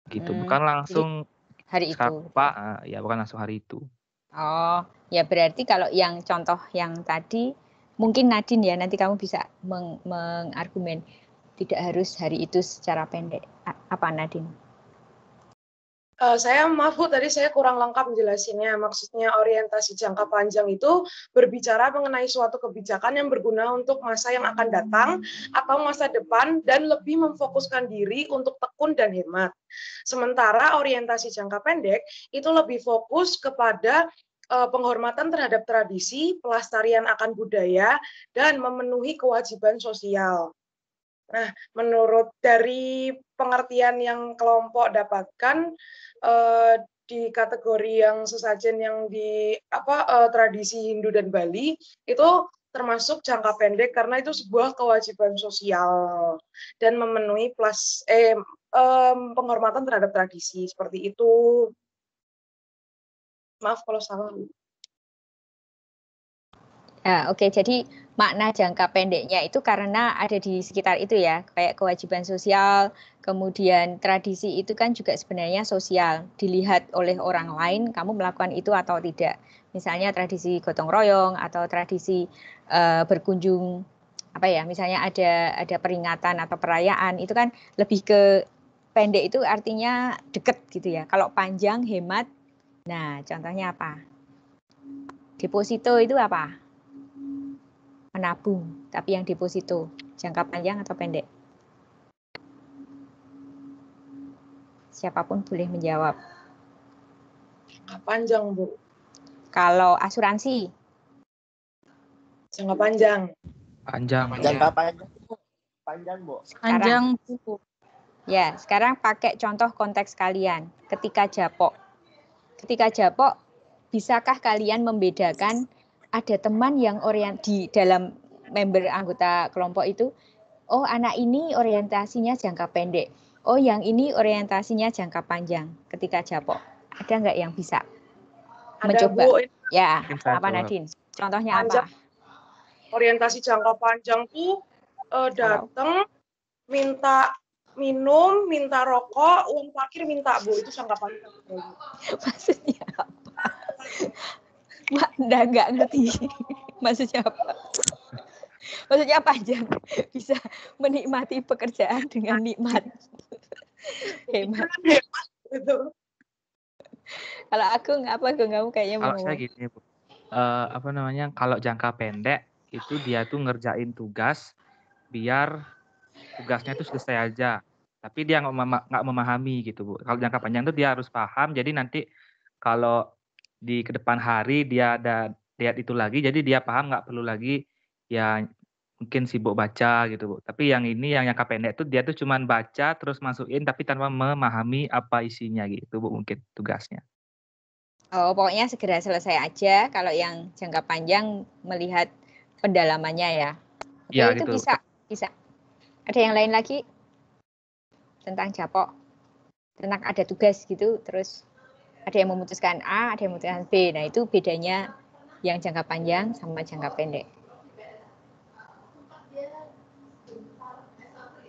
Gitu, bukan langsung hari itu. Pak, ya bukan langsung hari itu. Oh, ya berarti kalau yang contoh yang tadi mungkin Nadine ya, nanti kamu bisa mengargumen tidak harus hari itu secara pendek. Apa Nadine? Saya maaf Bu, tadi saya kurang lengkap menjelasinnya. Maksudnya orientasi jangka panjang itu berbicara mengenai suatu kebijakan yang berguna untuk masa yang akan datang atau masa depan dan lebih memfokuskan diri untuk tekun dan hemat. Sementara orientasi jangka pendek itu lebih fokus kepada penghormatan terhadap tradisi, pelestarian akan budaya, dan memenuhi kewajiban sosial. Nah, menurut dari pengertian yang kelompok dapatkan di kategori yang sesajen yang di tradisi Hindu dan Bali itu termasuk jangka pendek karena itu sebuah kewajiban sosial dan memenuhi penghormatan terhadap tradisi seperti itu. Maaf kalau salah. Oke, jadi makna jangka pendeknya itu karena ada di sekitar itu ya, kayak kewajiban sosial, kemudian tradisi itu kan juga sebenarnya sosial, dilihat oleh orang lain kamu melakukan itu atau tidak. Misalnya tradisi gotong royong atau tradisi berkunjung misalnya ada peringatan atau perayaan, itu kan lebih ke pendek itu artinya deket gitu ya. Kalau panjang hemat. Nah, contohnya apa? Deposito itu apa? Menabung, tapi yang deposito jangka panjang atau pendek? Siapapun boleh menjawab. Jangka panjang Bu. Kalau asuransi? Jangka panjang. Jangka panjang Bu. Panjang Bu. Ya, sekarang pakai contoh konteks kalian. Ketika japok, bisakah kalian membedakan ada teman yang di dalam member anggota kelompok itu, oh anak ini orientasinya jangka pendek, oh yang ini orientasinya jangka panjang ketika japok. Ada nggak yang bisa mencoba? Bu. Ya, apa Nadine? Contohnya panjang, apa? Orientasi jangka panjang tuh datang, minta minum, minta rokok, uang parkir minta Bu, itu jangka panjang. Maksudnya apa? Mbak nggak ngerti maksudnya apa? Maksudnya panjang, bisa menikmati pekerjaan dengan nikmat. Hemat. Gitu. Kalau aku kamu kayaknya mau ngomong. Kalau saya gini Bu, kalau jangka pendek itu dia tuh ngerjain tugas biar tugasnya itu selesai aja. tapi dia nggak memahami gitu Bu. Kalau jangka panjang itu dia harus paham, jadi nanti kalau di ke depan hari dia ada lihat itu lagi, jadi dia paham, nggak perlu lagi ya mungkin sibuk baca gitu Bu. Tapi yang ini yang jangka pendek itu dia tuh cuman baca terus masukin tapi tanpa memahami apa isinya gitu Bu, mungkin tugasnya. Oh, pokoknya segera selesai aja. Kalau yang jangka panjang melihat pendalamannya ya. Oke, Ya itu gitu. bisa. Ada yang lain lagi tentang Japok? Tentang ada tugas gitu, terus ada yang memutuskan A, ada yang memutuskan B. Nah, itu bedanya yang jangka panjang sama jangka pendek.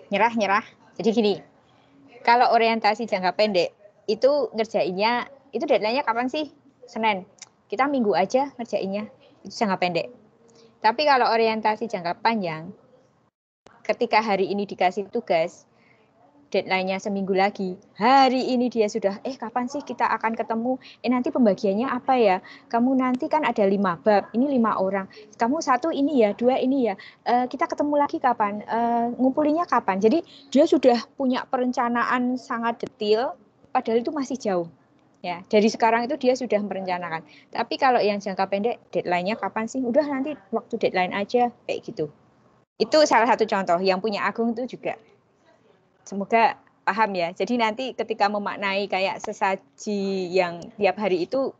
Nyerah. Jadi gini, kalau orientasi jangka pendek, itu ngerjainnya, itu deadline-nya kapan sih? Senin. Kita minggu aja ngerjainnya, itu jangka pendek. Tapi kalau orientasi jangka panjang, ketika hari ini dikasih tugas, deadline-nya seminggu lagi, hari ini dia sudah, kapan sih kita akan ketemu, nanti pembagiannya apa ya, kamu nanti kan ada 5 bab, ini 5 orang, kamu 1 ini ya, 2 ini ya, kita ketemu lagi kapan, ngumpulinnya kapan, jadi dia sudah punya perencanaan sangat detail, padahal itu masih jauh, ya, dari sekarang itu dia sudah merencanakan, tapi kalau yang jangka pendek, deadline-nya kapan sih, udah nanti waktu deadline aja, kayak gitu, itu salah satu contoh, yang punya Agung itu juga. Semoga paham ya. Jadi nanti ketika memaknai kayak sesaji yang tiap hari itu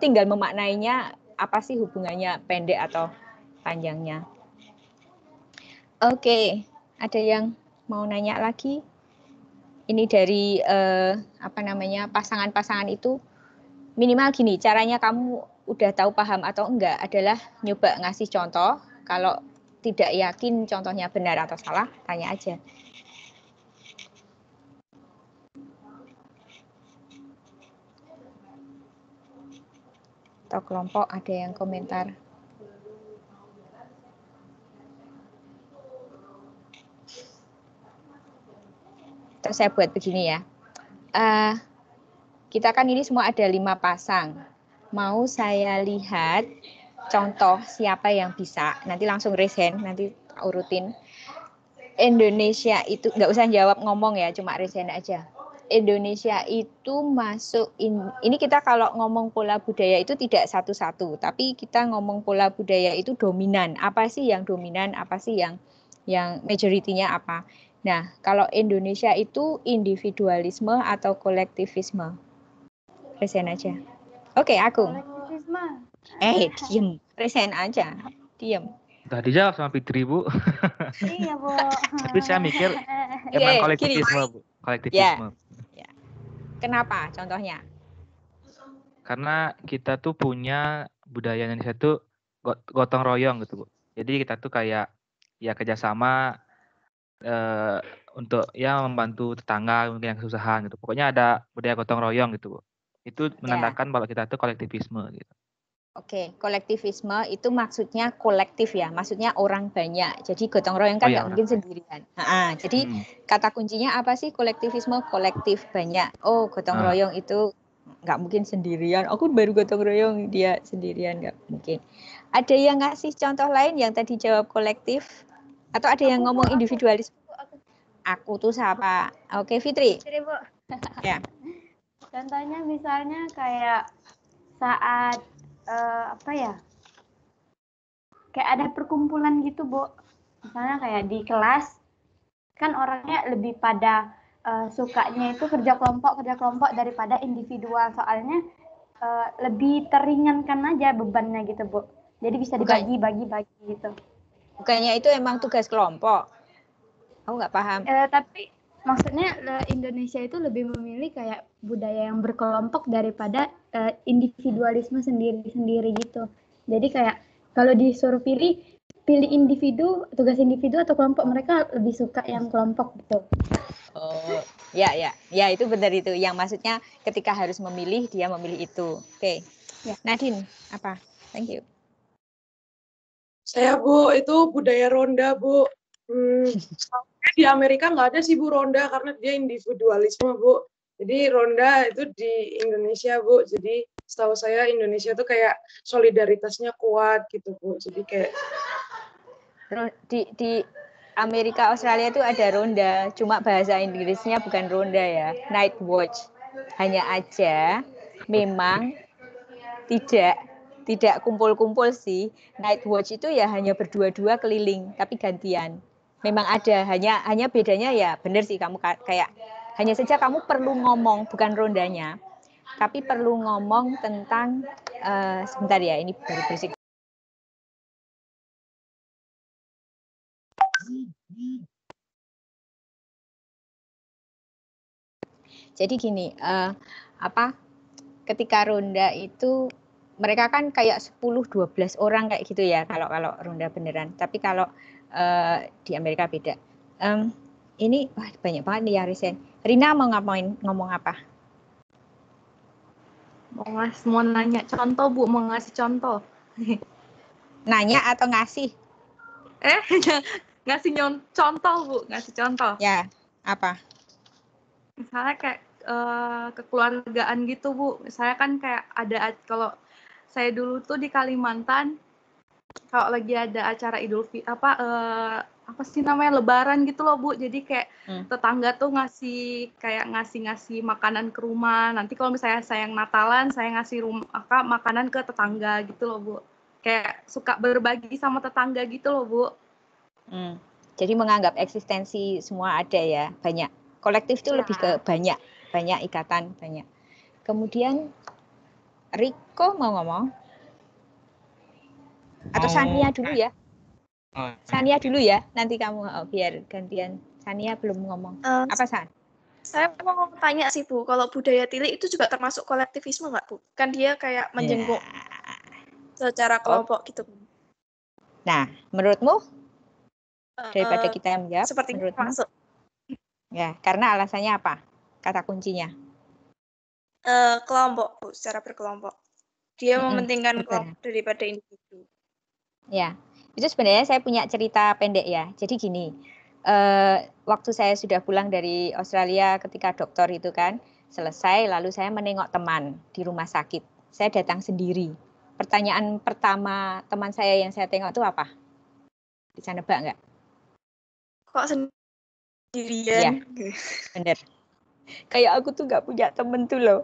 tinggal memaknainya apa sih hubungannya pendek atau panjangnya. Oke, ada yang mau nanya lagi? Ini dari pasangan-pasangan itu minimal gini, caranya kamu udah tahu paham atau enggak adalah nyoba ngasih contoh. Kalau tidak yakin contohnya benar atau salah, tanya aja. Atau kelompok ada yang komentar. Terus saya buat begini ya. Kita kan ini semua ada 5 pasang. Mau saya lihat contoh siapa yang bisa. Nanti langsung raise hand, nanti urutin. Indonesia itu, nggak usah jawab ngomong ya, cuma raise hand aja. Indonesia itu masuk ini kita kalau ngomong pola budaya itu tidak satu-satu, tapi kita ngomong pola budaya itu dominan. Apa sih yang dominan? Apa sih yang majority-nya apa? Nah, kalau Indonesia itu individualisme atau kolektivisme? Resen aja. Oke, Agung. Kolektivisme. Diem. Resen aja. Diem. Udah dijawab sama Fitri, Bu. Iya, Bu. Tapi saya mikir emang kolektivisme, Bu. Kolektivisme. Ya. Kenapa contohnya? Karena kita tuh punya budaya Indonesia tuh gotong royong gitu, Bu. Jadi kita tuh kayak ya kerjasama untuk ya membantu tetangga mungkin yang kesusahan gitu. Pokoknya ada budaya gotong royong gitu, Bu. Itu menandakan bahwa kita tuh kolektivisme gitu. Oke, kolektivisme itu maksudnya kolektif ya, maksudnya orang banyak. Jadi gotong royong kan nggak mungkin sendirian. Jadi kata kuncinya apa sih kolektivisme? Kolektif banyak. Oh, gotong royong itu nggak mungkin sendirian. Aku baru gotong royong, dia sendirian nggak mungkin. Ada yang ngasih contoh lain yang tadi jawab kolektif? Atau ada yang ngomong individualis? Aku tuh siapa? Oke, Fitri. Fitri, Bu. Ya. Contohnya misalnya kayak saat kayak ada perkumpulan gitu, Bu. Misalnya kayak di kelas, kan orangnya lebih pada sukanya itu kerja kelompok daripada individual. Soalnya lebih teringankan aja bebannya gitu, Bu. Jadi bisa dibagi gitu. Bukannya itu emang tugas kelompok? Aku nggak paham. Tapi maksudnya Indonesia itu lebih memilih kayak budaya yang berkelompok daripada individualisme sendiri-sendiri gitu. Jadi kayak kalau disuruh pilih individu, tugas individu atau kelompok, mereka lebih suka yang kelompok gitu. Oh, ya itu benar itu. Yang maksudnya ketika harus memilih, dia memilih itu. Oke. Ya. Nadine, apa? Thank you. Saya, Bu, itu budaya ronda, Bu. Di Amerika nggak ada sih, Bu, ronda karena dia individualisme, Bu. Jadi ronda itu di Indonesia, Bu. Jadi setahu saya Indonesia tuh kayak solidaritasnya kuat gitu, Bu. Jadi kayak terus Amerika, Australia itu ada ronda, cuma bahasa Inggrisnya bukan ronda ya, night watch. Hanya aja memang tidak kumpul-kumpul sih. Night watch itu ya hanya berdua-dua keliling, tapi gantian. Memang ada, hanya bedanya ya benar sih kamu kayak hanya saja kamu perlu ngomong bukan rondanya, tapi perlu ngomong tentang sebentar ya, ini baru berisik. Jadi gini, ketika ronda itu mereka kan kayak 10-12 orang kayak gitu ya kalau ronda beneran. Tapi kalau di Amerika beda. Ini wah banyak banget nih ya Risen. Rina mau ngomong apa? Mau nanya contoh Bu, mau ngasih contoh. Nanya atau ngasih? Ngasih contoh Bu, ngasih contoh. Ya, apa? Misalnya kayak kekeluargaan gitu Bu. Misalnya kan kayak ada, kalau saya dulu tuh di Kalimantan, kalau lagi ada acara Idul Fitri apa sih namanya, Lebaran gitu loh Bu. Jadi kayak tetangga tuh ngasih makanan ke rumah. Nanti kalau misalnya saya yang Natalan, saya ngasih makanan ke tetangga gitu loh Bu. Kayak suka berbagi sama tetangga gitu loh Bu. Jadi menganggap eksistensi semua ada ya, banyak. Kolektif itu lebih ke banyak ikatan, banyak. Kemudian Riko mau ngomong? Atau Sania dulu ya? Sania dulu ya, nanti kamu biar gantian. Sania belum ngomong. Apa San? Saya mau tanya sih Bu, kalau budaya tilik itu juga termasuk kolektivisme nggak Bu? Kan dia kayak menjenguk secara kelompok gitu. Nah, menurutmu? Daripada kita menjawab, seperti menurutmu? masuk. Ya, karena alasannya apa? Kata kuncinya? Kelompok Bu, secara berkelompok. Dia mementingkan kelompok daripada individu. Ya, itu sebenarnya saya punya cerita pendek ya. Jadi gini, waktu saya sudah pulang dari Australia ketika dokter itu kan selesai, lalu saya menengok teman di rumah sakit. Saya datang sendiri. Pertanyaan pertama teman saya yang saya tengok itu apa? Bisa nebak nggak? Kok sendirian? Iya, bener. Kayak aku tuh nggak punya temen tuh loh.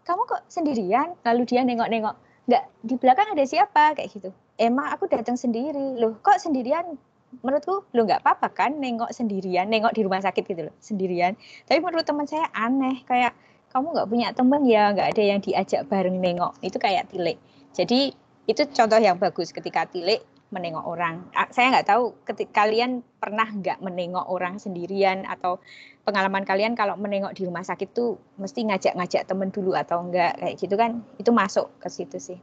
Kamu kok sendirian? Lalu dia nengok-nengok. Nggak, di belakang ada siapa? Kayak gitu. Emang aku datang sendiri. Loh, kok sendirian? Menurutku, lo nggak apa-apa kan nengok sendirian, nengok di rumah sakit gitu loh, sendirian. Tapi menurut teman saya aneh, kayak kamu nggak punya teman ya, nggak ada yang diajak bareng nengok. Itu kayak tilik. Jadi itu contoh yang bagus ketika tilik menengok orang. Saya nggak tahu kalian pernah nggak menengok orang sendirian, atau pengalaman kalian kalau menengok di rumah sakit tuh mesti ngajak-ngajak temen dulu atau enggak, kayak gitu kan. Itu masuk ke situ sih.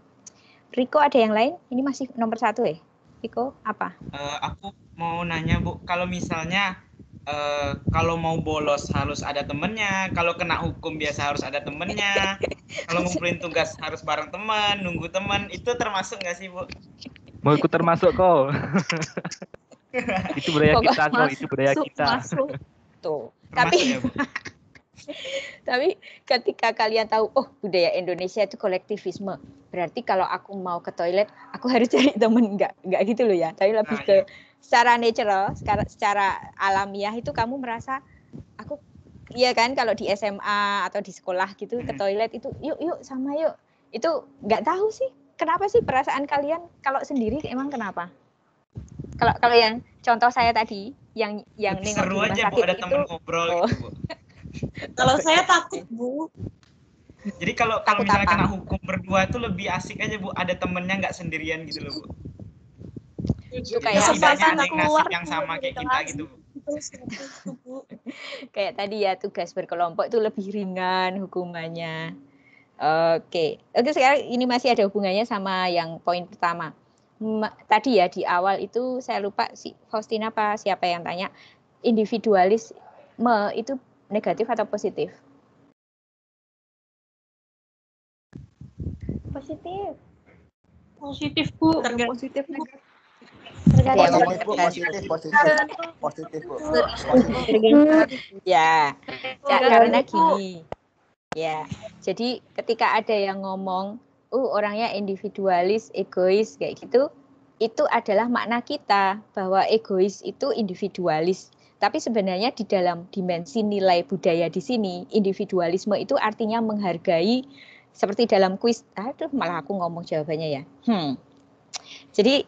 Riko ada yang lain? Ini masih nomor 1 ya? Riko apa? Aku mau nanya Bu, kalau misalnya kalau mau bolos harus ada temennya, kalau kena hukum biasa harus ada temennya, kalau ngumpulin tugas harus bareng teman, nunggu teman, itu termasuk nggak sih Bu? Mau ikut termasuk kok. Itu budaya kita kok, itu budaya kita. Tuh. Tapi ketika kalian tahu, oh budaya Indonesia itu kolektivisme, berarti kalau aku mau ke toilet, aku harus cari temen, enggak gitu loh ya. Tapi lebih ke secara natural, secara alamiah itu kamu merasa, aku, iya kan kalau di SMA atau di sekolah gitu ke toilet itu, yuk sama yuk. Itu nggak tahu sih, kenapa sih perasaan kalian kalau sendiri emang kenapa? Kalau yang contoh saya tadi, yang nengok seru di rumah aja sakit Bu, ada itu, temen ngobrol gitu Bu. Kalau saya takut Bu. Jadi kalau misalnya kena hukum berdua itu lebih asik aja Bu, ada temennya nggak sendirian gitu loh Bu. Itu kayak kesempatan ada yang keluar yang sama kayak kita gitu Bu. Kayak tadi ya, tugas berkelompok itu lebih ringan hukumannya. Oke, sekarang ini masih ada hubungannya sama yang poin pertama. Tadi ya di awal itu saya lupa si Faustina apa siapa yang tanya, individualisme itu negatif atau positif? Positif. Positif Bu. Positif Bu. Positif Bu. Ya, karena gini. Ya, jadi ketika ada yang ngomong, orangnya individualis, egois kayak gitu, itu adalah makna kita bahwa egois itu individualis. Tapi sebenarnya di dalam dimensi nilai budaya di sini, individualisme itu artinya menghargai, seperti dalam kuis. Aduh, malah aku ngomong jawabannya ya. Jadi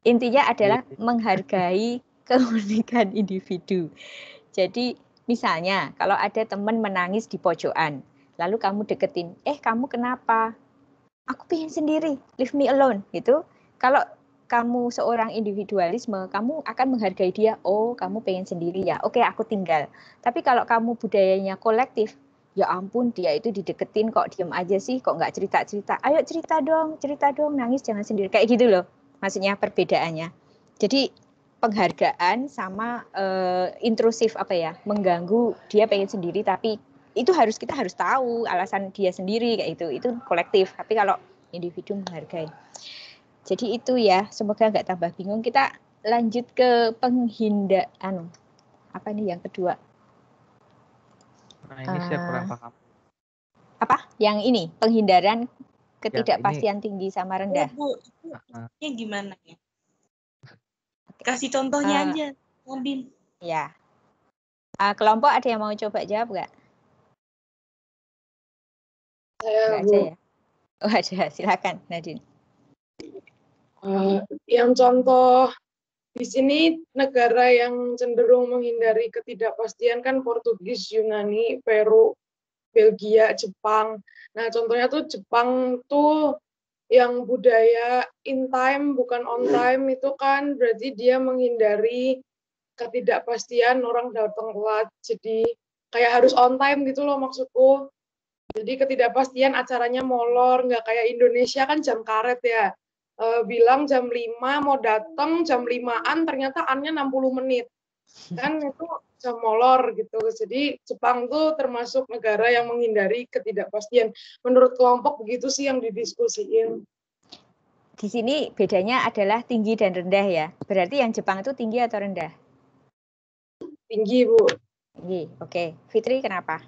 intinya adalah menghargai keunikan individu. Jadi misalnya kalau ada teman menangis di pojokan, lalu kamu deketin, kamu kenapa? Aku pengen sendiri, leave me alone, gitu. Kalau kamu seorang individualisme, kamu akan menghargai dia, oh kamu pengen sendiri ya, oke aku tinggal. Tapi kalau kamu budayanya kolektif, ya ampun dia itu dideketin kok diem aja sih, kok nggak cerita-cerita, ayo cerita dong, nangis jangan sendiri, kayak gitu loh, maksudnya perbedaannya. Jadi penghargaan sama intrusif mengganggu dia pengen sendiri, tapi itu kita harus tahu alasan dia sendiri kayak itu kolektif. Tapi kalau individu menghargai. Jadi itu ya, semoga nggak tambah bingung. Kita lanjut ke penghindaraan. Apa nih yang kedua? Nah, ini saya kurang paham. Apa? Yang ini, penghindaran ketidakpastian tinggi sama rendah. Bu, ini gimana ya? Kasih contohnya aja, Nadine. Ya. Kelompok ada yang mau coba jawab nggak? Nggak ada ya? Oh ada, silakan Nadine. Yang contoh di sini negara yang cenderung menghindari ketidakpastian kan Portugis, Yunani, Peru, Belgia, Jepang. Nah, contohnya tuh Jepang tuh yang budaya in time bukan on time itu kan berarti dia menghindari ketidakpastian orang datang telat. Jadi kayak harus on time gitu loh maksudku. Jadi ketidakpastian acaranya molor, nggak kayak Indonesia kan jam karet ya. Bilang jam 5 mau datang jam 5-an ternyata an-nya 60 menit. Kan itu jam molor gitu. Jadi Jepang tuh termasuk negara yang menghindari ketidakpastian. Menurut kelompok begitu sih yang didiskusiin. Di sini bedanya adalah tinggi dan rendah ya. Berarti yang Jepang itu tinggi atau rendah? Tinggi, Bu. Tinggi. Oke. Fitri kenapa?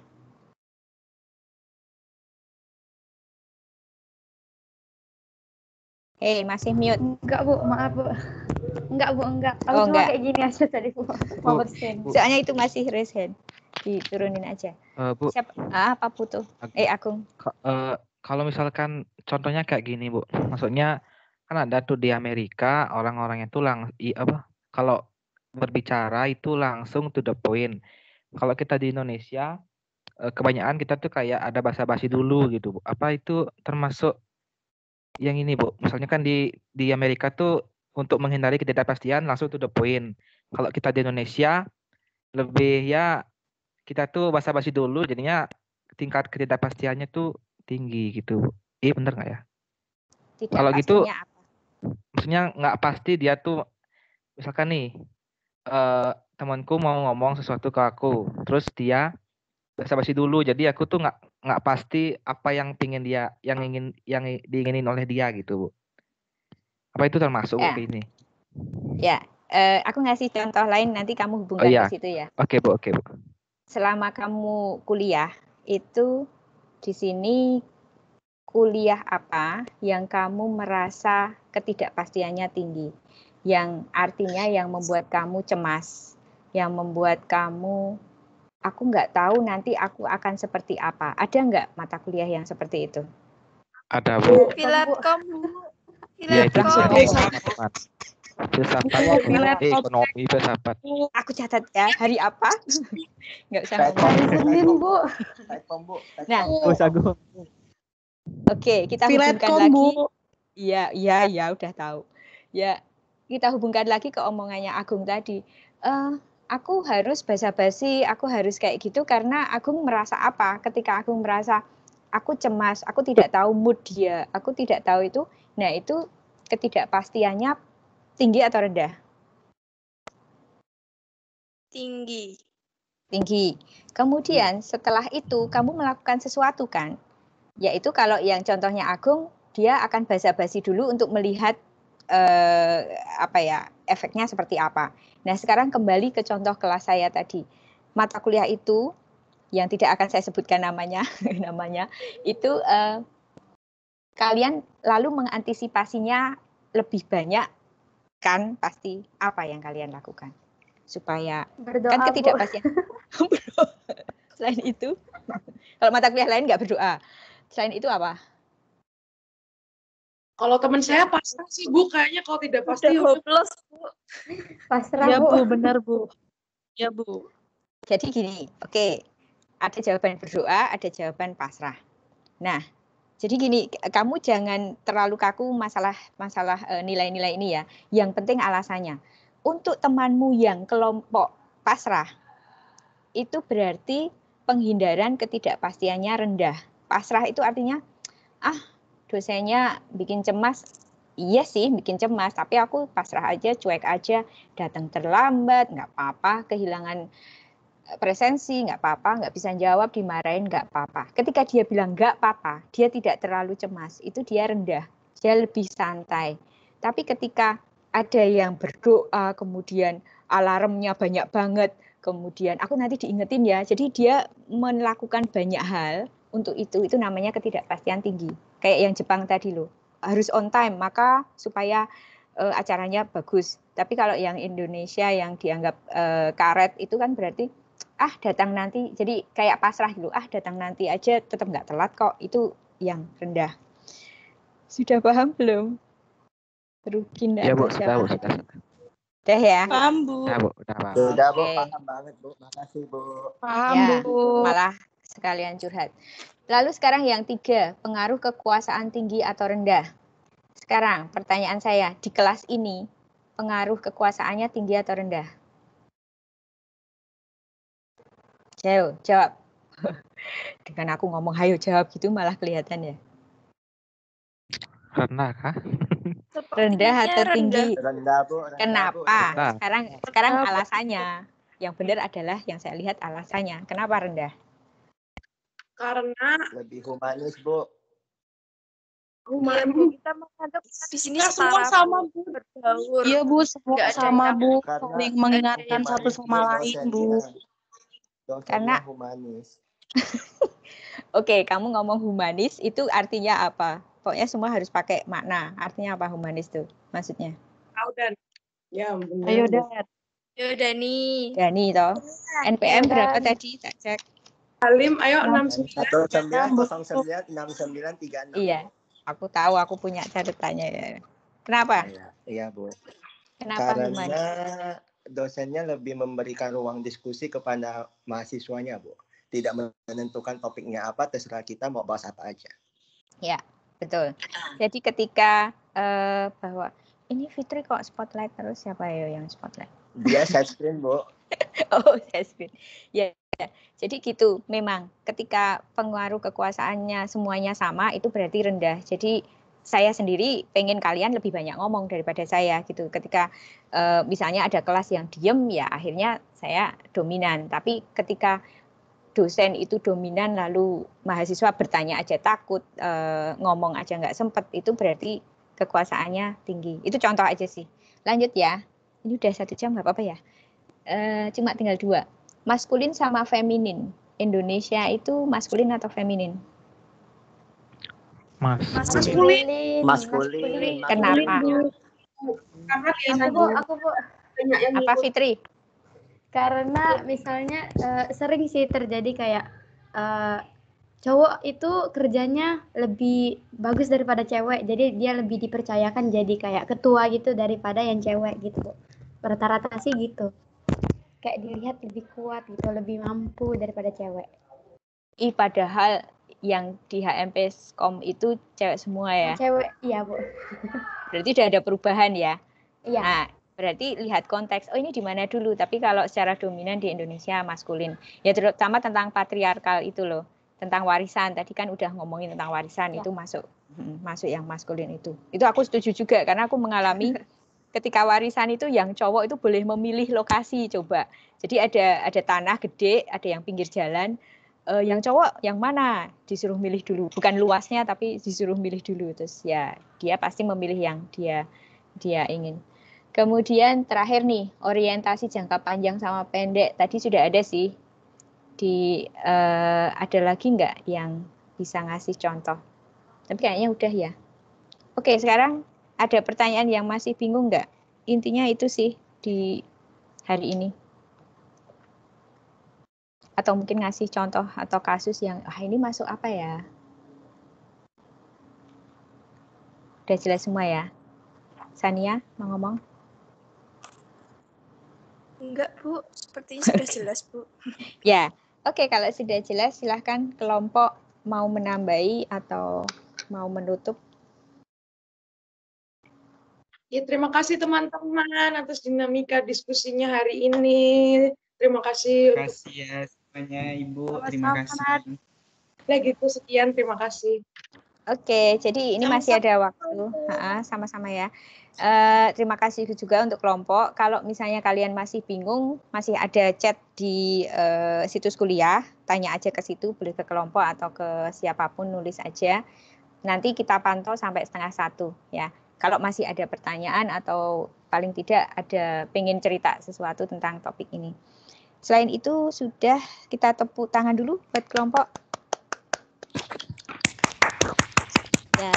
Masih mute. Enggak, Bu. Maaf, Bu. Enggak. Aku cuma enggak. kayak gini aja tadi, Bu. Mau bersin. Soalnya itu masih raise hand. Diturunin aja. Bu. Siapa? Apa Putu? Agung. Kalau misalkan contohnya kayak gini, Bu. Maksudnya kan ada tuh di Amerika orang-orang itu kalau berbicara itu langsung to the point. Kalau kita di Indonesia kebanyakan kita tuh kayak ada basa-basi dulu gitu, Bu. Apa itu termasuk yang ini, Bu? Misalnya kan di Amerika tuh untuk menghindari ketidakpastian langsung to the point. Kalau kita di Indonesia lebih ya kita tuh basa-basi dulu, jadinya tingkat ketidakpastiannya tuh tinggi gitu. Iya bener nggak ya? Kalau gitu, maksudnya nggak pasti dia tuh, misalkan nih temanku mau ngomong sesuatu ke aku, terus dia basa-basi dulu, jadi aku tuh nggak pasti apa yang yang diinginin oleh dia gitu, Bu. Apa itu termasuk ke ini? Ya, aku ngasih contoh lain nanti kamu hubungkan ke situ ya. Oke, Bu. Selama kamu kuliah itu di sini kuliah apa yang kamu merasa ketidakpastiannya tinggi, yang artinya yang membuat kamu cemas, yang membuat kamu aku nggak tahu nanti aku akan seperti apa. Ada nggak mata kuliah yang seperti itu? Ada, Bu. Filatkom, Bu. Ekonomi, filsafat. Aku catat ya, hari apa? Nggak usah ngomong. Bu. Nah, oke, kita hubungkan lagi. Iya, udah tahu. Ya, kita hubungkan lagi ke omongannya Agung tadi. Aku harus basa-basi, aku harus kayak gitu karena Agung merasa apa? Ketika Agung merasa aku cemas, aku tidak tahu mood dia, aku tidak tahu itu. Nah, itu ketidakpastiannya tinggi atau rendah? Tinggi. Kemudian setelah itu kamu melakukan sesuatu kan? Yaitu kalau yang contohnya Agung, dia akan basa-basi dulu untuk melihat efeknya seperti apa. Nah, sekarang kembali ke contoh kelas saya tadi. Mata kuliah itu yang tidak akan saya sebutkan namanya itu kalian lalu mengantisipasinya lebih banyak kan pasti apa yang kalian lakukan supaya Berdoa, kan Bu. ketidakpastian. Selain itu, kalau mata kuliah lain nggak berdoa. Selain itu apa? Kalau teman saya pasrah sih Bu, kayaknya kalau tidak pasti Udah hopeless, Bu. Pasrah, Ya Bu. Bu, benar Bu. Ya Bu. Jadi gini, oke, ada jawaban berdoa, ada jawaban pasrah. Nah, jadi gini, kamu jangan terlalu kaku masalah nilai-nilai ini ya. Yang penting alasannya. Untuk temanmu yang kelompok pasrah, itu berarti penghindaran ketidakpastiannya rendah. Pasrah itu artinya, dosennya bikin cemas. Iya sih, bikin cemas. Tapi aku pasrah aja, cuek aja, datang terlambat, nggak apa-apa, kehilangan presensi, nggak apa-apa, nggak bisa jawab, dimarahin, nggak apa-apa. Ketika dia bilang nggak apa-apa, dia tidak terlalu cemas, itu dia rendah, dia lebih santai. Tapi ketika ada yang berdoa, kemudian alarmnya banyak banget, kemudian aku nanti diingetin ya, jadi dia melakukan banyak hal untuk itu namanya ketidakpastian tinggi. Kayak yang Jepang tadi loh, harus on time, maka supaya acaranya bagus. Tapi kalau yang Indonesia yang dianggap karet itu kan berarti datang nanti, jadi kayak pasrah gitu, datang nanti aja tetap nggak telat kok, itu yang rendah. Sudah paham belum? Rugi nggak? Ya Bu, sudah Bu, sudah. Udah ya? Paham Bu. Sudah Bu, udah paham. Sudah Bu, Oke. paham banget Bu. Makasih Bu. Paham Ya, Bu. malah sekalian curhat. Lalu sekarang yang 3, pengaruh kekuasaan tinggi atau rendah. Sekarang pertanyaan saya, di kelas ini pengaruh kekuasaannya tinggi atau rendah? Jawab. Dengan aku ngomong hayo jawab gitu malah kelihatan ya. Rendah kah? Rendah atau tinggi? Rendah Bu. Rendah, Kenapa? Bu, rendah. Sekarang alasannya. Yang benar adalah yang saya lihat alasannya. Kenapa rendah? Karena lebih humanis Bu. Iya, Bu, kita menganggap di sini semua setara, sama Bu. Bu. Berbaur. Iya Bu, semua Nggak ada sama yang Bu. Karena Saling mengingatkan satu sama lain Bu. Dosennya humanis. Oke, kamu ngomong humanis itu artinya apa? Pokoknya semua harus pakai makna. Artinya apa humanis tuh? Maksudnya? Tahu dan ya benar. Ayo Bu. Dan. Yo, Dani. Dani toh. NPM Iya, berapa Dan. tadi? Tak cek. Halim, ayo 69. 1909-6936. Iya, aku tahu, aku punya catatannya ya. Kenapa? Iya Bu. Kenapa Karena humanis? dosennya lebih memberikan ruang diskusi kepada mahasiswanya Bu. Tidak menentukan topiknya apa, terserah kita mau bahas apa aja. Ya, betul. Jadi ketika bahwa ini Fitri kok spotlight terus, siapa ya yang spotlight? Dia side screen Bu. Oh, side screen. Ya, jadi gitu. Memang ketika pengaruh kekuasaannya semuanya sama, itu berarti rendah. Jadi saya sendiri pengen kalian lebih banyak ngomong daripada saya gitu. Ketika misalnya ada kelas yang diem, ya akhirnya saya dominan. Tapi ketika dosen itu dominan lalu mahasiswa bertanya aja takut, ngomong aja nggak sempet, itu berarti kekuasaannya tinggi. Itu contoh aja sih. Lanjut ya. Ini udah 1 jam nggak apa-apa ya. Cuma tinggal 2. Maskulin sama feminin. Indonesia itu maskulin atau feminin? Maskulin. Kenapa? Karena biasanya Aku Bu. banyak yang Apa ngikut. Fitri? Karena misalnya sering sih terjadi kayak cowok itu kerjanya lebih bagus daripada cewek, jadi dia lebih dipercayakan jadi kayak ketua gitu daripada yang cewek gitu. Rata-rata sih gitu. Kayak dilihat lebih kuat gitu, lebih mampu daripada cewek. Padahal yang di HMP Skom itu cewek semua ya? Cewek, iya Bu. Berarti udah ada perubahan ya? Iya. Nah, berarti lihat konteks, oh ini di mana dulu, tapi kalau secara dominan di Indonesia maskulin. Ya terutama tentang patriarkal itu loh, tentang warisan. Tadi kan udah ngomongin tentang warisan, itu masuk yang maskulin itu. Itu aku setuju juga, karena aku mengalami ketika warisan itu yang cowok itu boleh memilih lokasi coba. Jadi ada tanah gede, ada yang pinggir jalan, yang cowok yang mana disuruh milih dulu, bukan luasnya tapi disuruh milih dulu, terus ya dia pasti memilih yang dia ingin. Kemudian terakhir nih, orientasi jangka panjang sama pendek. Tadi sudah ada sih. Ada lagi nggak yang bisa ngasih contoh? Tapi kayaknya udah ya. Oke, sekarang ada pertanyaan yang masih bingung nggak? intinya itu sih di hari ini. Atau mungkin ngasih contoh atau kasus yang, ini masuk apa ya? Udah jelas semua ya? Sania, mau ngomong? Enggak, Bu. Sepertinya sudah jelas, Bu. Ya, oke, kalau sudah jelas silahkan kelompok mau menambahi atau mau menutup. Ya, terima kasih teman-teman atas dinamika diskusinya hari ini. Terima kasih. Terima kasih ya semuanya Ibu. Terima kasih. Lagi itu sekian, terima kasih. Oke, jadi ini masih ada waktu. Sama-sama ya. Terima kasih juga untuk kelompok. Kalau misalnya kalian masih bingung, masih ada chat di situs kuliah, tanya aja ke situ, boleh ke kelompok atau ke siapapun, nulis aja. Nanti kita pantau sampai 12:30 ya. Kalau masih ada pertanyaan atau paling tidak ada pengen cerita sesuatu tentang topik ini. Selain itu sudah kita tepuk tangan dulu buat kelompok. Ya,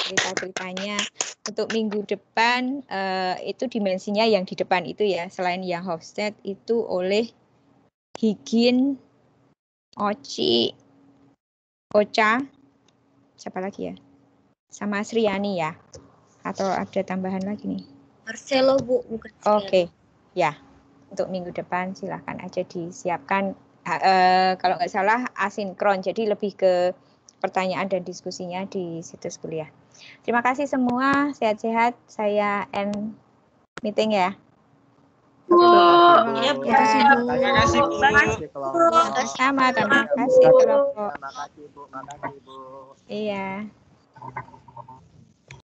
cerita-ceritanya untuk minggu depan itu dimensinya yang di depan itu ya, selain yang Hofstede itu oleh Higin, Oci, Ocha, siapa lagi ya? Sama Sriani ya? Atau ada tambahan lagi nih? Marcelo, Bu. Oke, ya. Untuk minggu depan silahkan aja disiapkan. Kalau nggak salah asinkron, jadi lebih ke pertanyaan dan diskusinya di situs kuliah. Terima kasih semua, sehat-sehat. Saya end meeting ya. Terima kasih, Bu. Terima kasih, Bu. Sama, terima kasih kelompok. Terima kasih, Bu. Makasih, Bu. Iya.